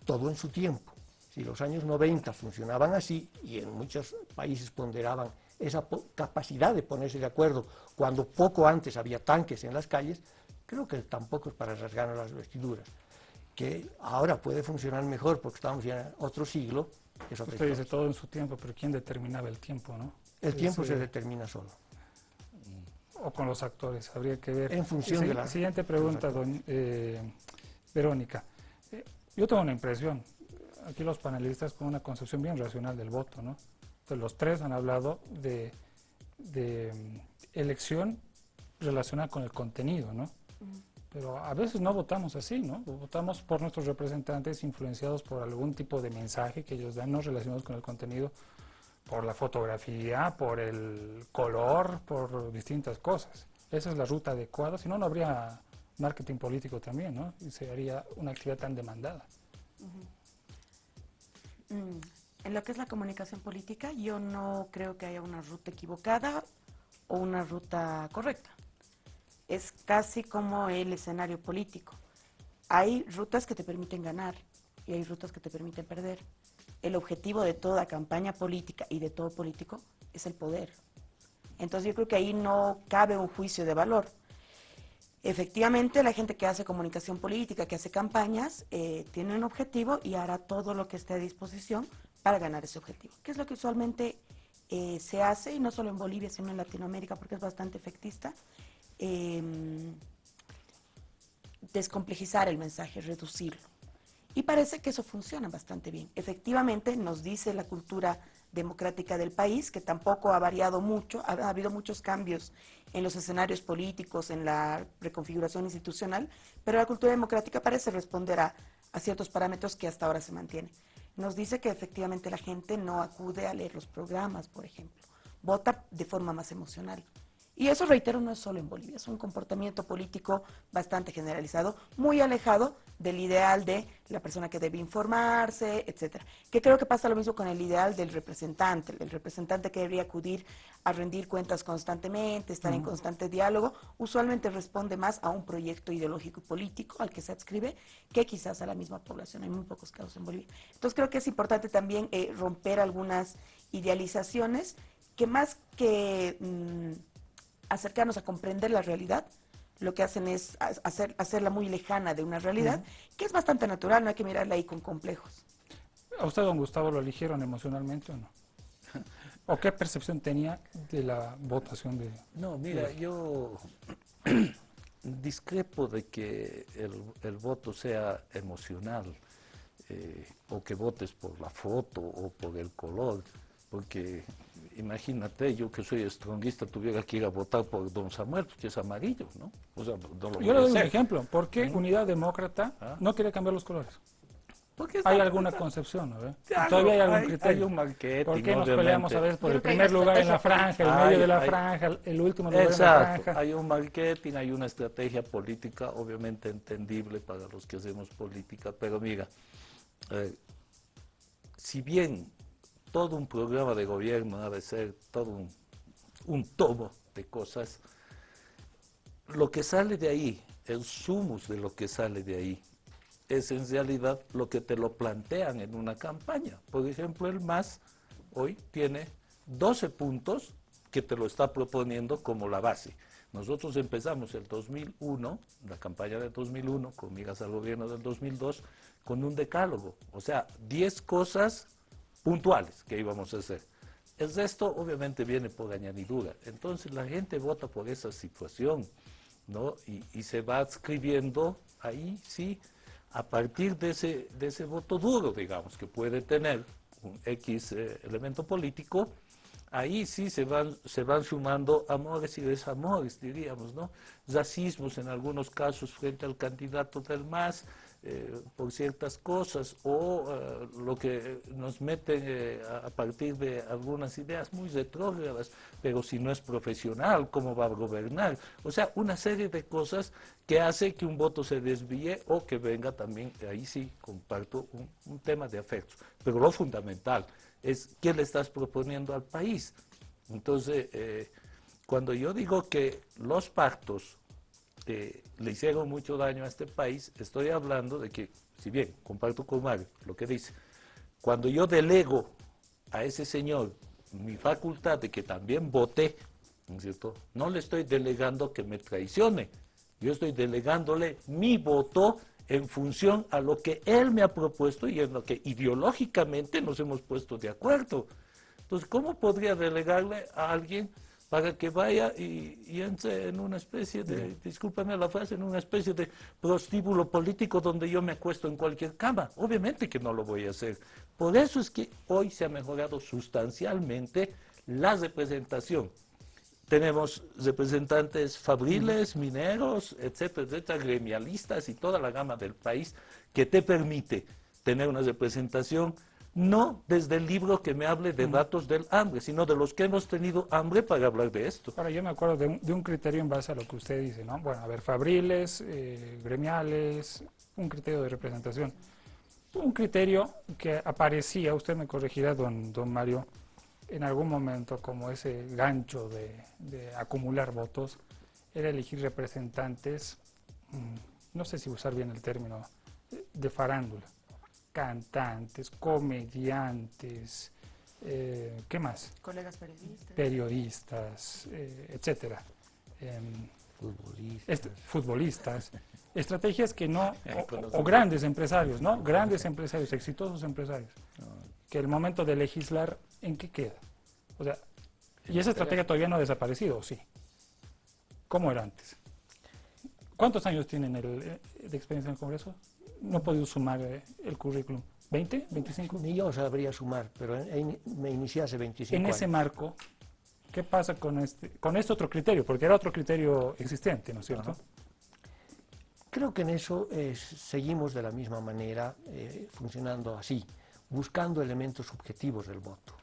todo en su tiempo. Si los años 90 funcionaban así, y en muchos países ponderaban esa capacidad de ponerse de acuerdo cuando poco antes había tanques en las calles, creo que tampoco es para rasgarnos las vestiduras. Que ahora puede funcionar mejor porque estamos ya en otro siglo, es otra Usted dice historia. todo en su tiempo, pero ¿quién determinaba el tiempo, no? El tiempo se ese- determina solo. o con los actores, habría que ver. En función de la... Siguiente pregunta, Verónica. Yo tengo una impresión, aquí los panelistas con una concepción bien racional del voto, ¿no? Entonces, los tres han hablado de elección relacionada con el contenido, ¿no? Pero a veces no votamos así, ¿no? Votamos por nuestros representantes influenciados por algún tipo de mensaje que ellos dan, no relacionados con el contenido, por la fotografía, por el color, por distintas cosas. Esa es la ruta adecuada, si no, no habría marketing político también, ¿no? Y se haría una actividad tan demandada. En lo que es la comunicación política, yo no creo que haya una ruta equivocada o una ruta correcta. Es casi como el escenario político. Hay rutas que te permiten ganar y hay rutas que te permiten perder. El objetivo de toda campaña política y de todo político es el poder. Entonces yo creo que ahí no cabe un juicio de valor. Efectivamente, la gente que hace comunicación política, que hace campañas, tiene un objetivo y hará todo lo que esté a disposición para ganar ese objetivo, que es lo que usualmente se hace, y no solo en Bolivia, sino en Latinoamérica, porque es bastante efectista. Descomplejizar el mensaje, reducirlo. Y parece que eso funciona bastante bien. Efectivamente, nos dice la cultura democrática del país, que tampoco ha variado mucho, ha habido muchos cambios en los escenarios políticos, en la reconfiguración institucional, pero la cultura democrática parece responder a ciertos parámetros que hasta ahora se mantienen. Nos dice que efectivamente la gente no acude a leer los programas, por ejemplo, vota de forma más emocional. Y eso, reitero, no es solo en Bolivia, es un comportamiento político bastante generalizado, muy alejado del ideal de la persona que debe informarse, etcétera. Que creo que pasa lo mismo con el ideal del representante que debería acudir a rendir cuentas constantemente, estar en constante diálogo, usualmente responde más a un proyecto ideológico y político al que se adscribe que quizás a la misma población. Hay muy pocos casos en Bolivia. Entonces creo que es importante también romper algunas idealizaciones que más que acercarnos a comprender la realidad, lo que hacen es hacerla muy lejana de una realidad, que es bastante natural, no hay que mirarla ahí con complejos. ¿A usted, don Gustavo, lo eligieron emocionalmente o no? ¿O qué percepción tenía de la votación de...? No, mira, yo discrepo de que el voto sea emocional, o que votes por la foto o por el color, porque imagínate, yo que soy estronguista tuviera que ir a votar por don Samuel, que es amarillo, ¿no? O sea, no lo voy Yo le a doy un hacer. ejemplo. ¿Por qué Unidad Demócrata no quiere cambiar los colores? Porque ¿Hay alguna concepción, no? Claro, ¿Todavía hay algún criterio? hay un marketing, ¿Por qué nos obviamente. peleamos a veces por Yo el creo que hay primer una lugar en la estrategia franja, el política. medio de la Hay- franja, el último lugar en la Exacto, franja? hay un marketing, hay una estrategia política, obviamente entendible para los que hacemos política, pero mira, si bien todo un programa de gobierno ha de ser todo un tomo de cosas, lo que sale de ahí, el sumus de lo que sale de ahí, es en realidad lo que te lo plantean en una campaña. Por ejemplo, el MAS hoy tiene 12 puntos que te lo está proponiendo como la base. Nosotros empezamos el 2001, la campaña del 2001, con miras al gobierno del 2002, con un decálogo, o sea, 10 cosas puntuales que íbamos a hacer. El resto obviamente viene por añadidura. Entonces la gente vota por esa situación, ¿no? Y se va adscribiendo ahí, sí, a partir de ese voto duro, digamos, que puede tener un X elemento político. Ahí sí se van sumando amores y desamores, diríamos, ¿no? Racismos en algunos casos frente al candidato del MAS, por ciertas cosas, o lo que nos meten a partir de algunas ideas muy retrógradas, pero si no es profesional, ¿cómo va a gobernar? O sea, una serie de cosas que hace que un voto se desvíe o que venga también, ahí sí comparto un tema de afectos, pero lo fundamental es qué le estás proponiendo al país. Entonces, cuando yo digo que los pactos le hicieron mucho daño a este país, estoy hablando de que, si bien comparto con Mario lo que dice, cuando yo delego a ese señor mi facultad de que también voté, ¿no es cierto? No le estoy delegando que me traicione, yo estoy delegándole mi voto en función a lo que él me ha propuesto y en lo que ideológicamente nos hemos puesto de acuerdo. Entonces, ¿cómo podría delegarle a alguien para que vaya y entre en una especie de, discúlpame la frase, en una especie de prostíbulo político donde yo me acuesto en cualquier cama? Obviamente que no lo voy a hacer. Por eso es que hoy se ha mejorado sustancialmente la representación. Tenemos representantes fabriles, mineros, etcétera, etcétera, gremialistas y toda la gama del país que te permite tener una representación no desde el libro que me hable de datos del hambre, sino de los que hemos tenido hambre para hablar de esto. Ahora, yo me acuerdo de un criterio en base a lo que usted dice, ¿no? Bueno, a ver, fabriles, gremiales, un criterio de representación. Un criterio que aparecía, usted me corregirá, don Mario, en algún momento como ese gancho de acumular votos, era elegir representantes, no sé si usar bien el término, de farándula. Cantantes, comediantes, ¿qué más? Colegas periodistas. Periodistas, etcétera. Futbolistas. Estrategias que no, o grandes empresarios, ¿no? Grandes empresarios, exitosos empresarios. Que el momento de legislar, ¿en qué queda? O sea, y esa estrategia todavía no ha desaparecido, ¿o sí? ¿Cómo era antes? ¿Cuántos años tienen de experiencia en el Congreso? No he podido sumar el currículum. ¿20? ¿25? Ni yo sabría sumar, pero me inicié hace 25 años. En ese marco, ¿qué pasa con este otro criterio? Porque era otro criterio existente, ¿no es cierto? Creo que en eso seguimos de la misma manera, funcionando así, buscando elementos subjetivos del voto.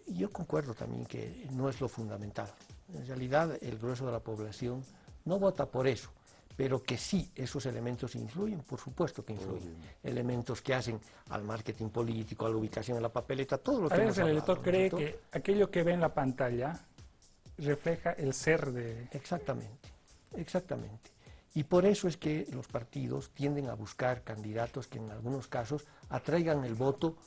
Yo concuerdo también que no es lo fundamental. En realidad, el grueso de la población no vota por eso, pero que sí esos elementos influyen, por supuesto que influyen. Elementos que hacen al marketing político, a la ubicación en la papeleta, todo lo que hemos el hablado, elector cree que aquello que ve en la pantalla refleja el ser de... Exactamente, exactamente. Y por eso es que los partidos tienden a buscar candidatos que en algunos casos atraigan el voto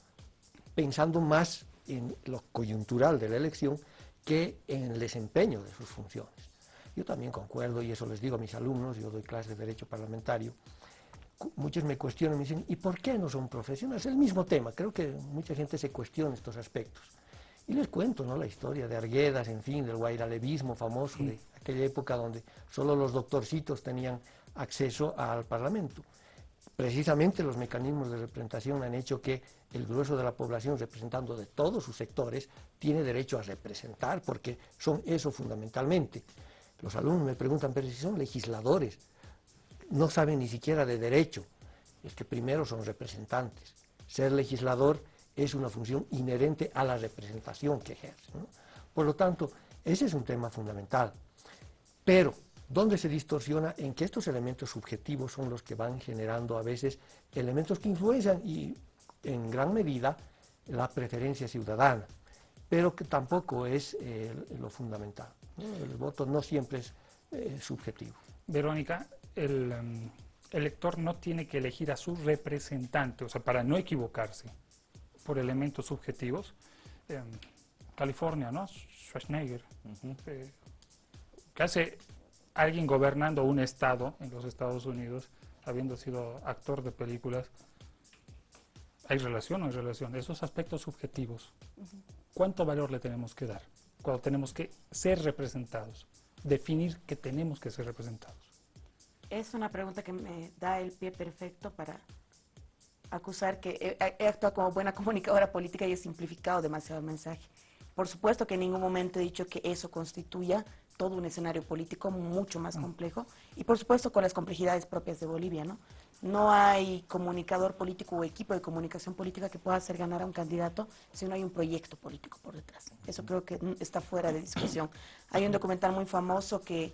pensando más en lo coyuntural de la elección que en el desempeño de sus funciones. Yo también concuerdo, y eso les digo a mis alumnos, yo doy clases de Derecho Parlamentario, muchos me cuestionan, me dicen, ¿y por qué no son profesionales? Es el mismo tema, creo que mucha gente se cuestiona estos aspectos. Y les cuento, ¿no?, la historia de Arguedas, en fin, del guairalevismo famoso de aquella época donde solo los doctorcitos tenían acceso al Parlamento. Precisamente los mecanismos de representación han hecho que el grueso de la población, representando de todos sus sectores, tiene derecho a representar, porque son eso fundamentalmente. Los alumnos me preguntan, pero si son legisladores, no saben ni siquiera de derecho. Es que primero son representantes. Ser legislador es una función inherente a la representación que ejerce, ¿no? Por lo tanto, ese es un tema fundamental. Pero, ¿dónde se distorsiona? En que estos elementos subjetivos son los que van generando a veces elementos que influencian y en gran medida la preferencia ciudadana, pero que tampoco es lo fundamental, ¿no? El voto no siempre es subjetivo. Verónica, el elector no tiene que elegir a su representante, o sea, para no equivocarse por elementos subjetivos. California, ¿no? Schwarzenegger. ¿Qué hace alguien gobernando un estado en los Estados Unidos, habiendo sido actor de películas? ¿Hay relación o no hay relación? Esos aspectos subjetivos, ¿cuánto valor le tenemos que dar cuando tenemos que ser representados? Definir que tenemos que ser representados. Es una pregunta que me da el pie perfecto para acusar que he actuado como buena comunicadora política y he simplificado demasiado el mensaje. Por supuesto que en ningún momento he dicho que eso constituya todo un escenario político mucho más complejo y por supuesto con las complejidades propias de Bolivia, ¿no? No hay comunicador político o equipo de comunicación política que pueda hacer ganar a un candidato si no hay un proyecto político por detrás. Eso creo que está fuera de discusión. Hay un documental muy famoso que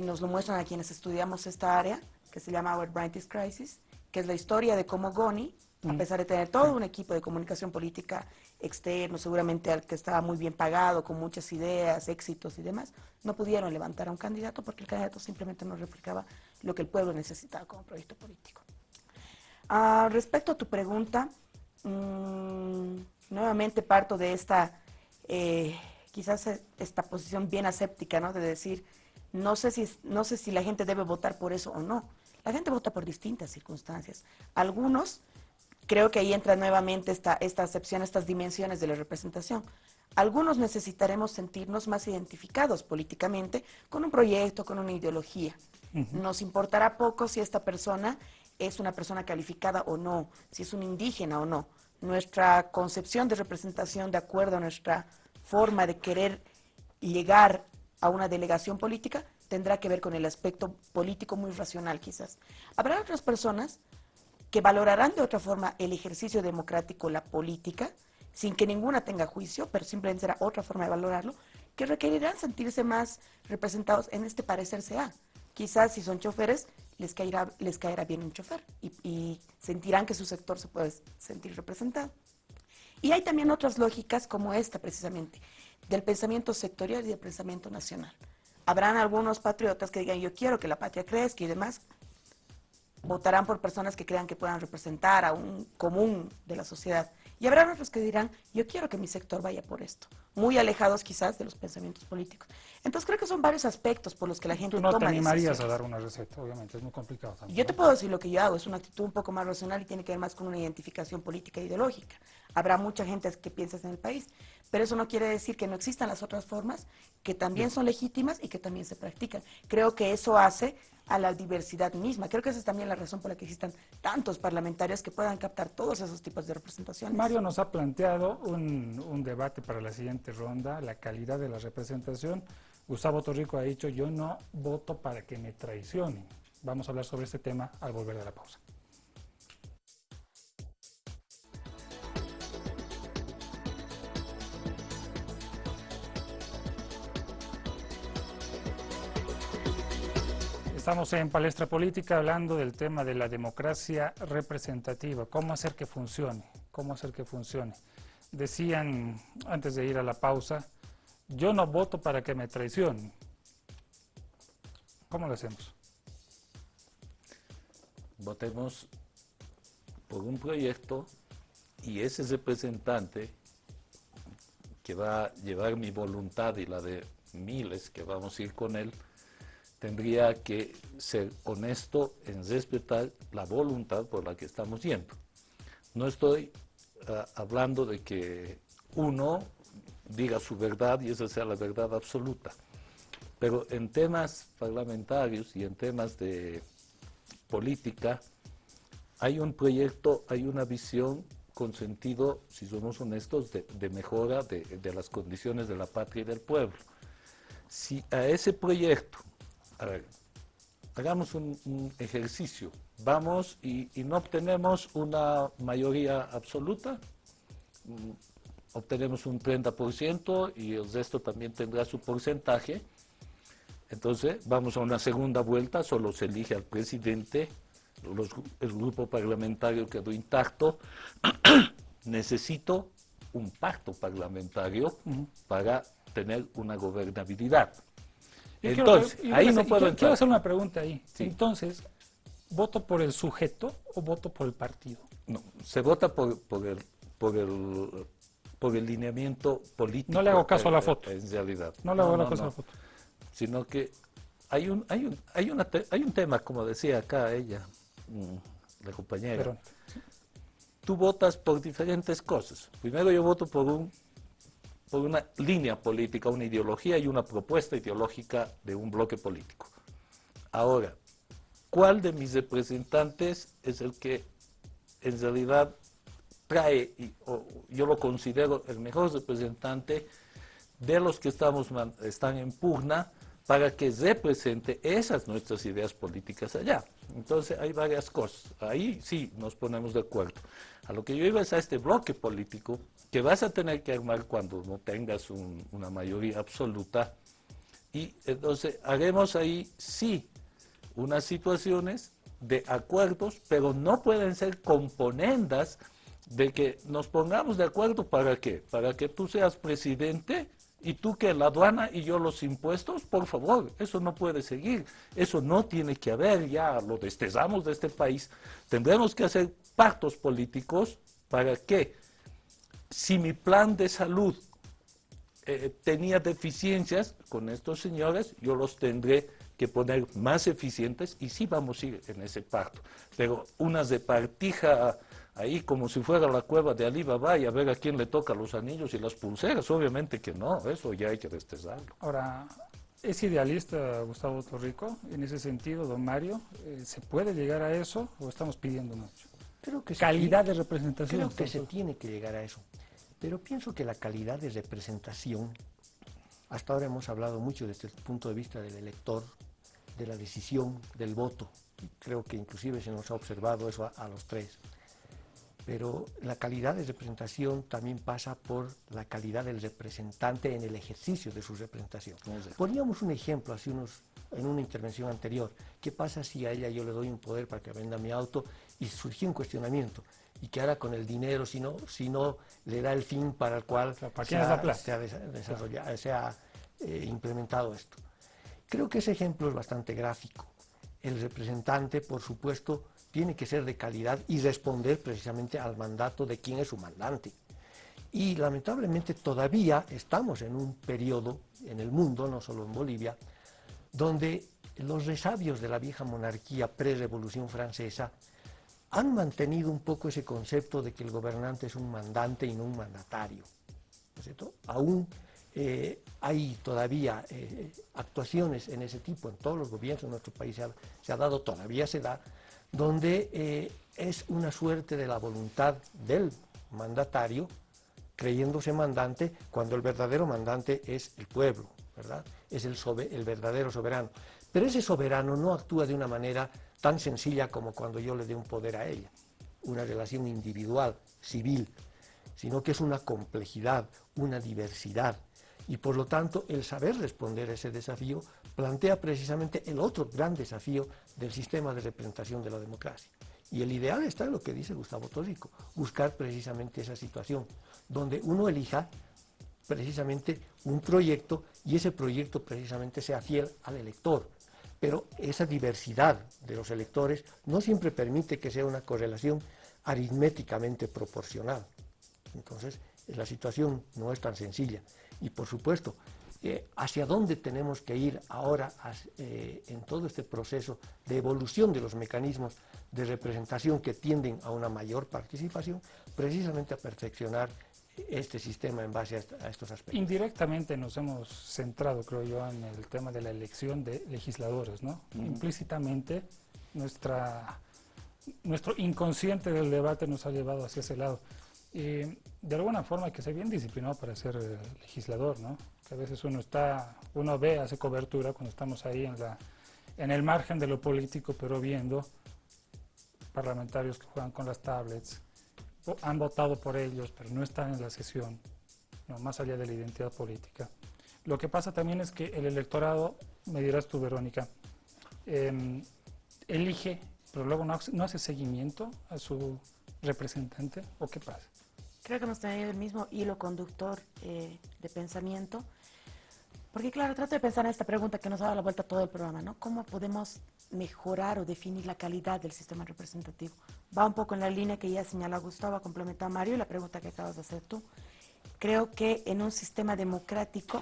nos lo muestran a quienes estudiamos esta área, que se llama Our Brightest Crisis, que es la historia de cómo Goni, a pesar de tener todo un equipo de comunicación política externo, seguramente al que estaba muy bien pagado, con muchas ideas, éxitos y demás, no pudieron levantar a un candidato porque el candidato simplemente no reflejaba lo que el pueblo necesitaba como proyecto político. Respecto a tu pregunta, nuevamente parto de esta, quizás esta posición bien aséptica, ¿no?, de decir, no sé si la gente debe votar por eso o no. La gente vota por distintas circunstancias. Algunos creo que ahí entra nuevamente esta acepción, estas dimensiones de la representación. Algunos necesitaremos sentirnos más identificados políticamente con un proyecto, con una ideología. Nos importará poco si esta persona es una persona calificada o no, si es un indígena o no. Nuestra concepción de representación, de acuerdo a nuestra forma de querer llegar a una delegación política, tendrá que ver con el aspecto político muy racional quizás. Habrá otras personas que valorarán de otra forma el ejercicio democrático, la política, sin que ninguna tenga juicio, pero simplemente será otra forma de valorarlo, que requerirán sentirse más representados en este parecerse a. Quizás si son choferes, les caerá bien un chofer y sentirán que su sector se puede sentir representado. Y hay también otras lógicas como esta precisamente, del pensamiento sectorial y del pensamiento nacional. Habrán algunos patriotas que digan yo quiero que la patria crezca y demás, votarán por personas que crean que puedan representar a un común de la sociedad. Y habrá otros que dirán, yo quiero que mi sector vaya por esto, muy alejados quizás de los pensamientos políticos. Entonces creo que son varios aspectos por los que la gente toma decisiones. Tú no te animarías decisiones. a dar una receta, obviamente, es muy complicado también. Yo te puedo decir lo que yo hago, es una actitud un poco más racional y tiene que ver más con una identificación política e ideológica. Habrá mucha gente que piensa en el país, pero eso no quiere decir que no existan las otras formas que también son legítimas y que también se practican. Creo que eso hace a la diversidad misma. Creo que esa es también la razón por la que existan tantos parlamentarios que puedan captar todos esos tipos de representaciones. Mario nos ha planteado un debate para la siguiente ronda, la calidad de la representación. Gustavo Torrico ha dicho, yo no voto para que me traicionen. Vamos a hablar sobre este tema al volver de la pausa. Estamos en Palestra Política hablando del tema de la democracia representativa, cómo hacer que funcione, cómo hacer que funcione. Decían antes de ir a la pausa, yo no voto para que me traicionen. ¿Cómo lo hacemos? Votemos por un proyecto y ese representante que va a llevar mi voluntad y la de miles que vamos a ir con él, tendría que ser honesto en respetar la voluntad por la que estamos yendo. No estoy hablando de que uno diga su verdad y esa sea la verdad absoluta, pero en temas parlamentarios y en temas de política hay un proyecto, hay una visión con sentido, si somos honestos, de mejora de las condiciones de la patria y del pueblo. Si a ese proyecto, a ver, hagamos un ejercicio, vamos y no obtenemos una mayoría absoluta, obtenemos un 30% y el resto también tendrá su porcentaje, entonces vamos a una segunda vuelta, solo se elige al presidente, el grupo parlamentario quedó intacto, necesito un pacto parlamentario para tener una gobernabilidad. Entonces, ahí no puedo entrar. Quiero hacer una pregunta ahí. Sí. Entonces, ¿voto por el sujeto o voto por el partido? No, se vota por el lineamiento político. No le hago caso a la foto. En realidad. No le hago caso a la foto. Sino que hay un tema, como decía acá ella, la compañera. Pero, tú votas por diferentes cosas. Primero yo voto por una línea política, una ideología y una propuesta ideológica de un bloque político. Ahora, ¿cuál de mis representantes es el que en realidad trae, o yo lo considero el mejor representante de los que están en pugna para que represente esas nuestras ideas políticas allá? Entonces hay varias cosas, ahí sí nos ponemos de acuerdo. A lo que yo iba es a este bloque político que vas a tener que armar cuando no tengas una mayoría absoluta, y entonces haremos ahí sí unas situaciones de acuerdos, pero no pueden ser componendas de que nos pongamos de acuerdo ¿para qué? Para que tú seas presidente y tú que la aduana y yo los impuestos, por favor, eso no puede seguir, eso no tiene que haber, ya lo desterramos de este país. Tendremos que hacer pactos políticos para que, si mi plan de salud tenía deficiencias con estos señores, yo los tendré que poner más eficientes y sí vamos a ir en ese pacto. Pero una repartija ahí como si fuera la cueva de Alí Baba y a ver a quién le toca los anillos y las pulseras. Obviamente que no, eso ya hay que desterrarlo. Ahora, ¿es idealista Gustavo Torrico en ese sentido, don Mario? ¿Se puede llegar a eso o estamos pidiendo mucho? Creo que Calidad de representación. Creo que se tiene que llegar a eso. Pero pienso que la calidad de representación, hasta ahora hemos hablado mucho desde el punto de vista del elector, de la decisión, del voto. Y creo que inclusive se nos ha observado eso a los tres. Pero la calidad de representación también pasa por la calidad del representante en el ejercicio de su representación. Poníamos un ejemplo en una intervención anterior. ¿Qué pasa si a ella yo le doy un poder para que venda mi auto y surgió un cuestionamiento? ¿Y qué hará con el dinero si no le da el fin para el cual se ha implementado esto? Creo que ese ejemplo es bastante gráfico. El representante, por supuesto, tiene que ser de calidad y responder precisamente al mandato de quien es su mandante. Y lamentablemente todavía estamos en un periodo en el mundo, no solo en Bolivia, donde los resabios de la vieja monarquía pre-revolución francesa han mantenido un poco ese concepto de que el gobernante es un mandante y no un mandatario, ¿no es cierto? Aún hay todavía actuaciones en ese tipo en todos los gobiernos en nuestro país, se ha dado, todavía se da, donde es una suerte de la voluntad del mandatario, creyéndose mandante, cuando el verdadero mandante es el pueblo, ¿verdad? Es el verdadero soberano. Pero ese soberano no actúa de una manera tan sencilla como cuando yo le dé un poder a ella, una relación individual, civil, sino que es una complejidad, una diversidad. Y por lo tanto, el saber responder a ese desafío plantea precisamente el otro gran desafío del sistema de representación de la democracia. Y el ideal está en lo que dice Gustavo Torrico, buscar precisamente esa situación, donde uno elija precisamente un proyecto y ese proyecto precisamente sea fiel al elector. Pero esa diversidad de los electores no siempre permite que sea una correlación aritméticamente proporcional. Entonces, la situación no es tan sencilla. Y por supuesto, hacia dónde tenemos que ir ahora en todo este proceso de evolución de los mecanismos de representación que tienden a una mayor participación, precisamente a perfeccionar este sistema en base a estos aspectos. Indirectamente nos hemos centrado, creo yo, en el tema de la elección de legisladores, ¿no? Implícitamente nuestro inconsciente del debate nos ha llevado hacia ese lado. De alguna forma hay que ser bien disciplinado para ser legislador, ¿no? Que a veces uno ve, hace cobertura cuando estamos ahí en el margen de lo político, pero viendo parlamentarios que juegan con las tablets, han votado por ellos, pero no están en la sesión, ¿no? Más allá de la identidad política. Lo que pasa también es que el electorado, me dirás tú, Verónica, elige, pero luego no hace seguimiento a su representante, ¿o qué pasa? Creo que hemos tenido el mismo hilo conductor de pensamiento, porque claro, trato de pensar en esta pregunta que nos ha dado la vuelta a todo el programa, ¿no? ¿Cómo podemos mejorar o definir la calidad del sistema representativo? Va un poco en la línea que ya señala Gustavo, a complementar a Mario y la pregunta que acabas de hacer tú. Creo que en un sistema democrático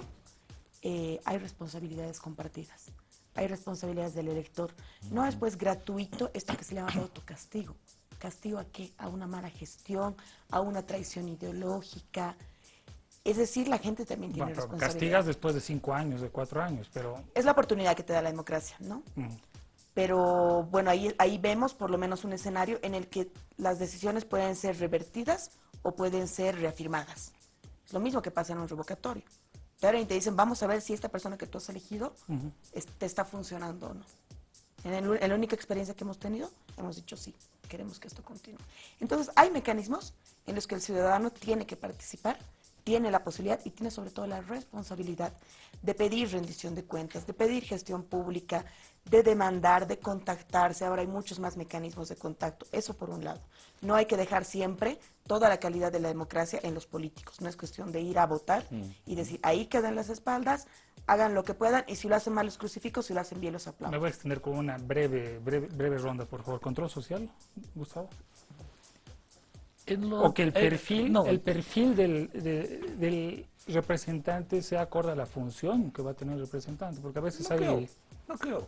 hay responsabilidades compartidas, hay responsabilidades del elector. No es pues gratuito esto que se llama autocastigo. ¿Castigo a qué? A una mala gestión, a una traición ideológica. Es decir, la gente también tiene responsabilidad. Castigas después de 5 años, de 4 años, pero... Es la oportunidad que te da la democracia, ¿no? Pero bueno, ahí vemos por lo menos un escenario en el que las decisiones pueden ser revertidas o pueden ser reafirmadas. Es lo mismo que pasa en un revocatorio. Te abren y te dicen, vamos a ver si esta persona que tú has elegido te está funcionando o no. En la única experiencia que hemos tenido, hemos dicho sí, queremos que esto continúe. Entonces, hay mecanismos en los que el ciudadano tiene que participar, tiene la posibilidad y tiene sobre todo la responsabilidad de pedir rendición de cuentas, de pedir gestión pública, de demandar, de contactarse. Ahora hay muchos más mecanismos de contacto. Eso por un lado. No hay que dejar siempre toda la calidad de la democracia en los políticos. No es cuestión de ir a votar y decir, ahí quedan las espaldas, hagan lo que puedan y si lo hacen mal los crucifico, si lo hacen bien los aplaudo. Me voy a extender con una breve ronda, por favor. ¿Control social, Gustavo? O que el perfil del representante sea acorde a la función que va a tener el representante, porque a veces No creo.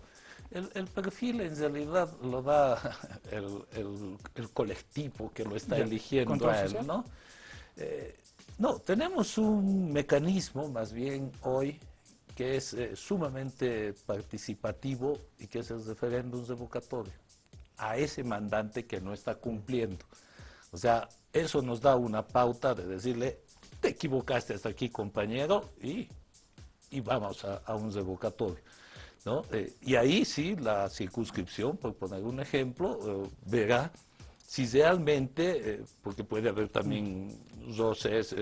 El perfil en realidad lo da el colectivo que lo está eligiendo ¿Control a él, social? ¿no? No, tenemos un mecanismo más bien hoy que es sumamente participativo y que es el referéndum revocatorio a ese mandante que no está cumpliendo. O sea, eso nos da una pauta de decirle, te equivocaste hasta aquí, compañero, y vamos a un revocatorio, ¿no? Y ahí sí la circunscripción, por poner un ejemplo, verá si realmente, porque puede haber también roces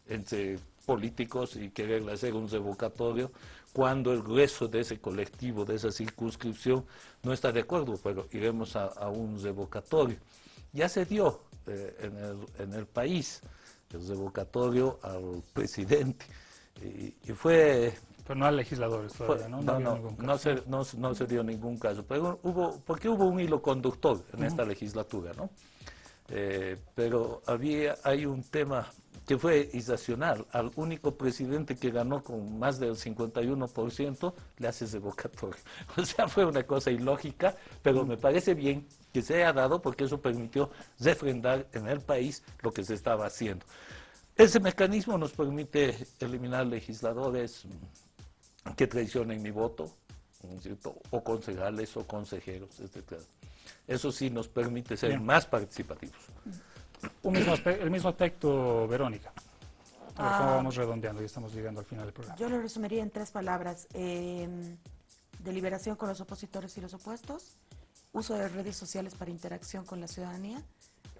entre políticos y querer hacer un revocatorio, cuando el grueso de ese colectivo, de esa circunscripción, no está de acuerdo, pero iremos a un revocatorio. Ya se dio en el país el revocatorio al presidente y fue Pero no a legisladores todavía, ¿no? No había ningún caso. no se dio ningún caso, pero porque hubo un hilo conductor en esta legislatura, ¿no? Pero hay un tema que fue irracional. Al único presidente que ganó con más del 51% le hace revocatorio. O sea, fue una cosa ilógica, pero me parece bien que se haya dado porque eso permitió refrendar en el país lo que se estaba haciendo. Ese mecanismo nos permite eliminar legisladores que traicionen mi voto, ¿no es cierto? O concejales o consejeros, etc. Eso sí nos permite ser Bien. más participativos. El mismo aspecto, Verónica. A ver, ¿cómo Ah, vamos redondeando? Ya estamos llegando al final del programa. Yo lo resumiría en 3 palabras. Deliberación con los opositores y los opuestos, uso de redes sociales para interacción con la ciudadanía,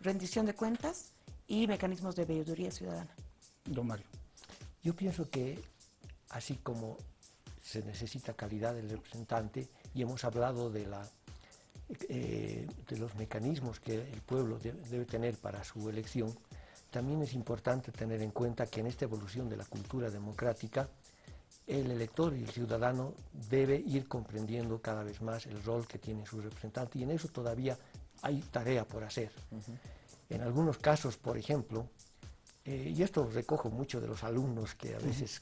rendición de cuentas y mecanismos de veeduría ciudadana. Don Mario. Yo pienso que así como se necesita calidad del representante, y hemos hablado de los mecanismos que el pueblo debe tener para su elección, también es importante tener en cuenta que en esta evolución de la cultura democrática, el elector y el ciudadano debe ir comprendiendo cada vez más el rol que tiene su representante, y en eso todavía hay tarea por hacer. En algunos casos, por ejemplo, y esto recojo mucho de los alumnos que a veces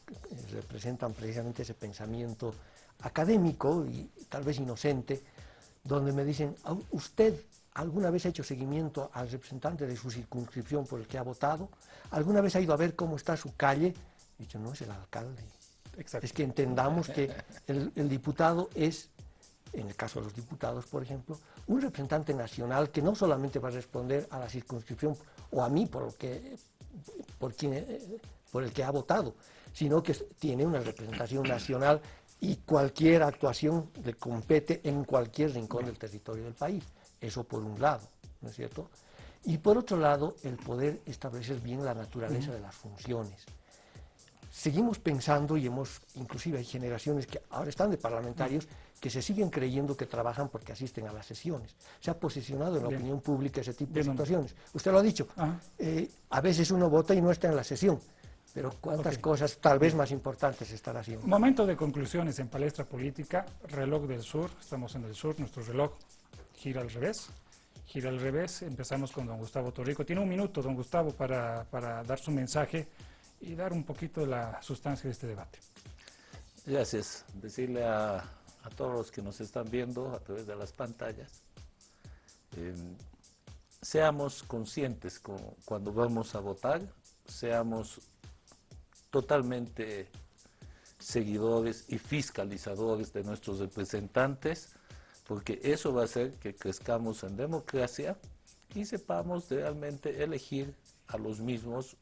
representan precisamente ese pensamiento académico y tal vez inocente, donde me dicen, ¿usted alguna vez ha hecho seguimiento al representante de su circunscripción por el que ha votado? ¿Alguna vez ha ido a ver cómo está su calle? He dicho, no, es el alcalde. Exacto. Es que entendamos que el diputado es, en el caso de los diputados, por ejemplo, un representante nacional que no solamente va a responder a la circunscripción o a mí por el que ha votado, sino que tiene una representación nacional y cualquier actuación le compete en cualquier rincón del territorio del país. Eso por un lado, ¿no es cierto? Y por otro lado, el poder establecer bien la naturaleza de las funciones. Seguimos pensando, y inclusive hay generaciones que ahora están de parlamentarios que se siguen creyendo que trabajan porque asisten a las sesiones. Se ha posicionado en la opinión pública ese tipo de situaciones. Usted lo ha dicho, a veces uno vota y no está en la sesión, pero cuántas cosas tal vez más importantes se están haciendo. Momento de conclusiones en Palestra Política, reloj del sur, estamos en el sur, nuestro reloj gira al revés. Gira al revés, empezamos con don Gustavo Torrico. Tiene un minuto, don Gustavo, para dar su mensaje y dar un poquito de la sustancia de este debate. Gracias. Decirle a todos los que nos están viendo a través de las pantallas, seamos conscientes cuando vamos a votar, seamos totalmente seguidores y fiscalizadores de nuestros representantes, porque eso va a hacer que crezcamos en democracia y sepamos realmente elegir a los mismos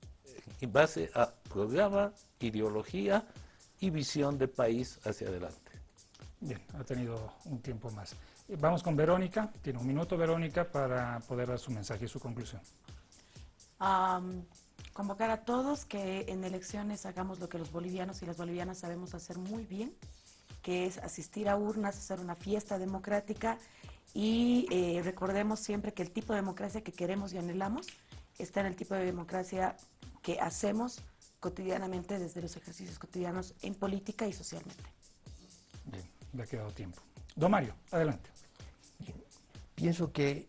en base a programa, ideología y visión de país hacia adelante. Bien, ha tenido un tiempo más. Vamos con Verónica. Tiene un minuto, Verónica, para poder dar su mensaje y su conclusión. Convocar a todos que en elecciones hagamos lo que los bolivianos y las bolivianas sabemos hacer muy bien, que es asistir a urnas, hacer una fiesta democrática y recordemos siempre que el tipo de democracia que queremos y anhelamos está en el tipo de democracia que hacemos cotidianamente desde los ejercicios cotidianos en política y socialmente. Bien, le ha quedado tiempo. Don Mario, adelante. Bien. Pienso que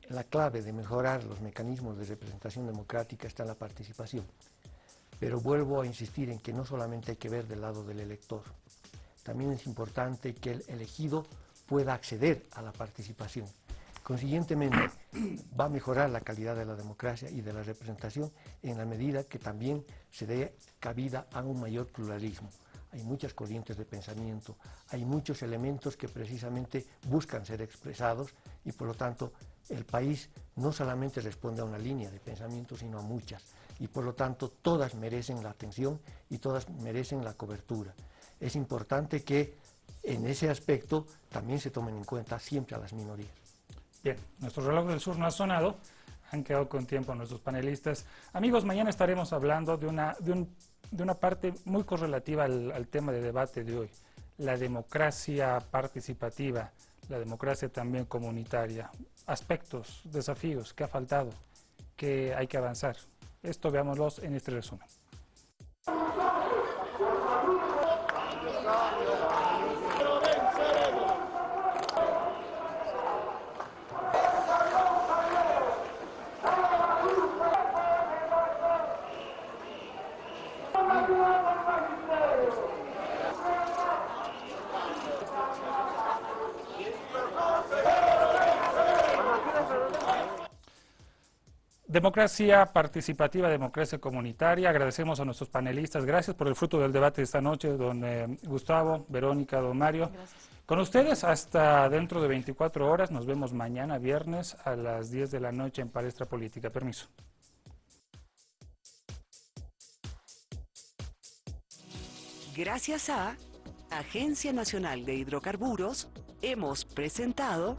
la clave de mejorar los mecanismos de representación democrática está en la participación, pero vuelvo a insistir en que no solamente hay que ver del lado del elector, también es importante que el elegido pueda acceder a la participación. Consiguientemente, va a mejorar la calidad de la democracia y de la representación en la medida que también se dé cabida a un mayor pluralismo. Hay muchas corrientes de pensamiento, hay muchos elementos que precisamente buscan ser expresados y por lo tanto el país no solamente responde a una línea de pensamiento, sino a muchas. Y por lo tanto todas merecen la atención y todas merecen la cobertura. Es importante que en ese aspecto también se tomen en cuenta siempre a las minorías. Bien, nuestro reloj del sur no ha sonado, han quedado con tiempo nuestros panelistas. Amigos, mañana estaremos hablando de una parte muy correlativa al tema de debate de hoy, la democracia participativa, la democracia también comunitaria, aspectos, desafíos, qué ha faltado, qué hay que avanzar. Esto veámoslos en este resumen. Democracia participativa, democracia comunitaria. Agradecemos a nuestros panelistas. Gracias por el fruto del debate de esta noche, don Gustavo, Verónica, don Mario. Gracias. Con ustedes hasta dentro de 24 horas. Nos vemos mañana viernes a las 10 de la noche en Palestra Política. Permiso. Gracias a Agencia Nacional de Hidrocarburos, hemos presentado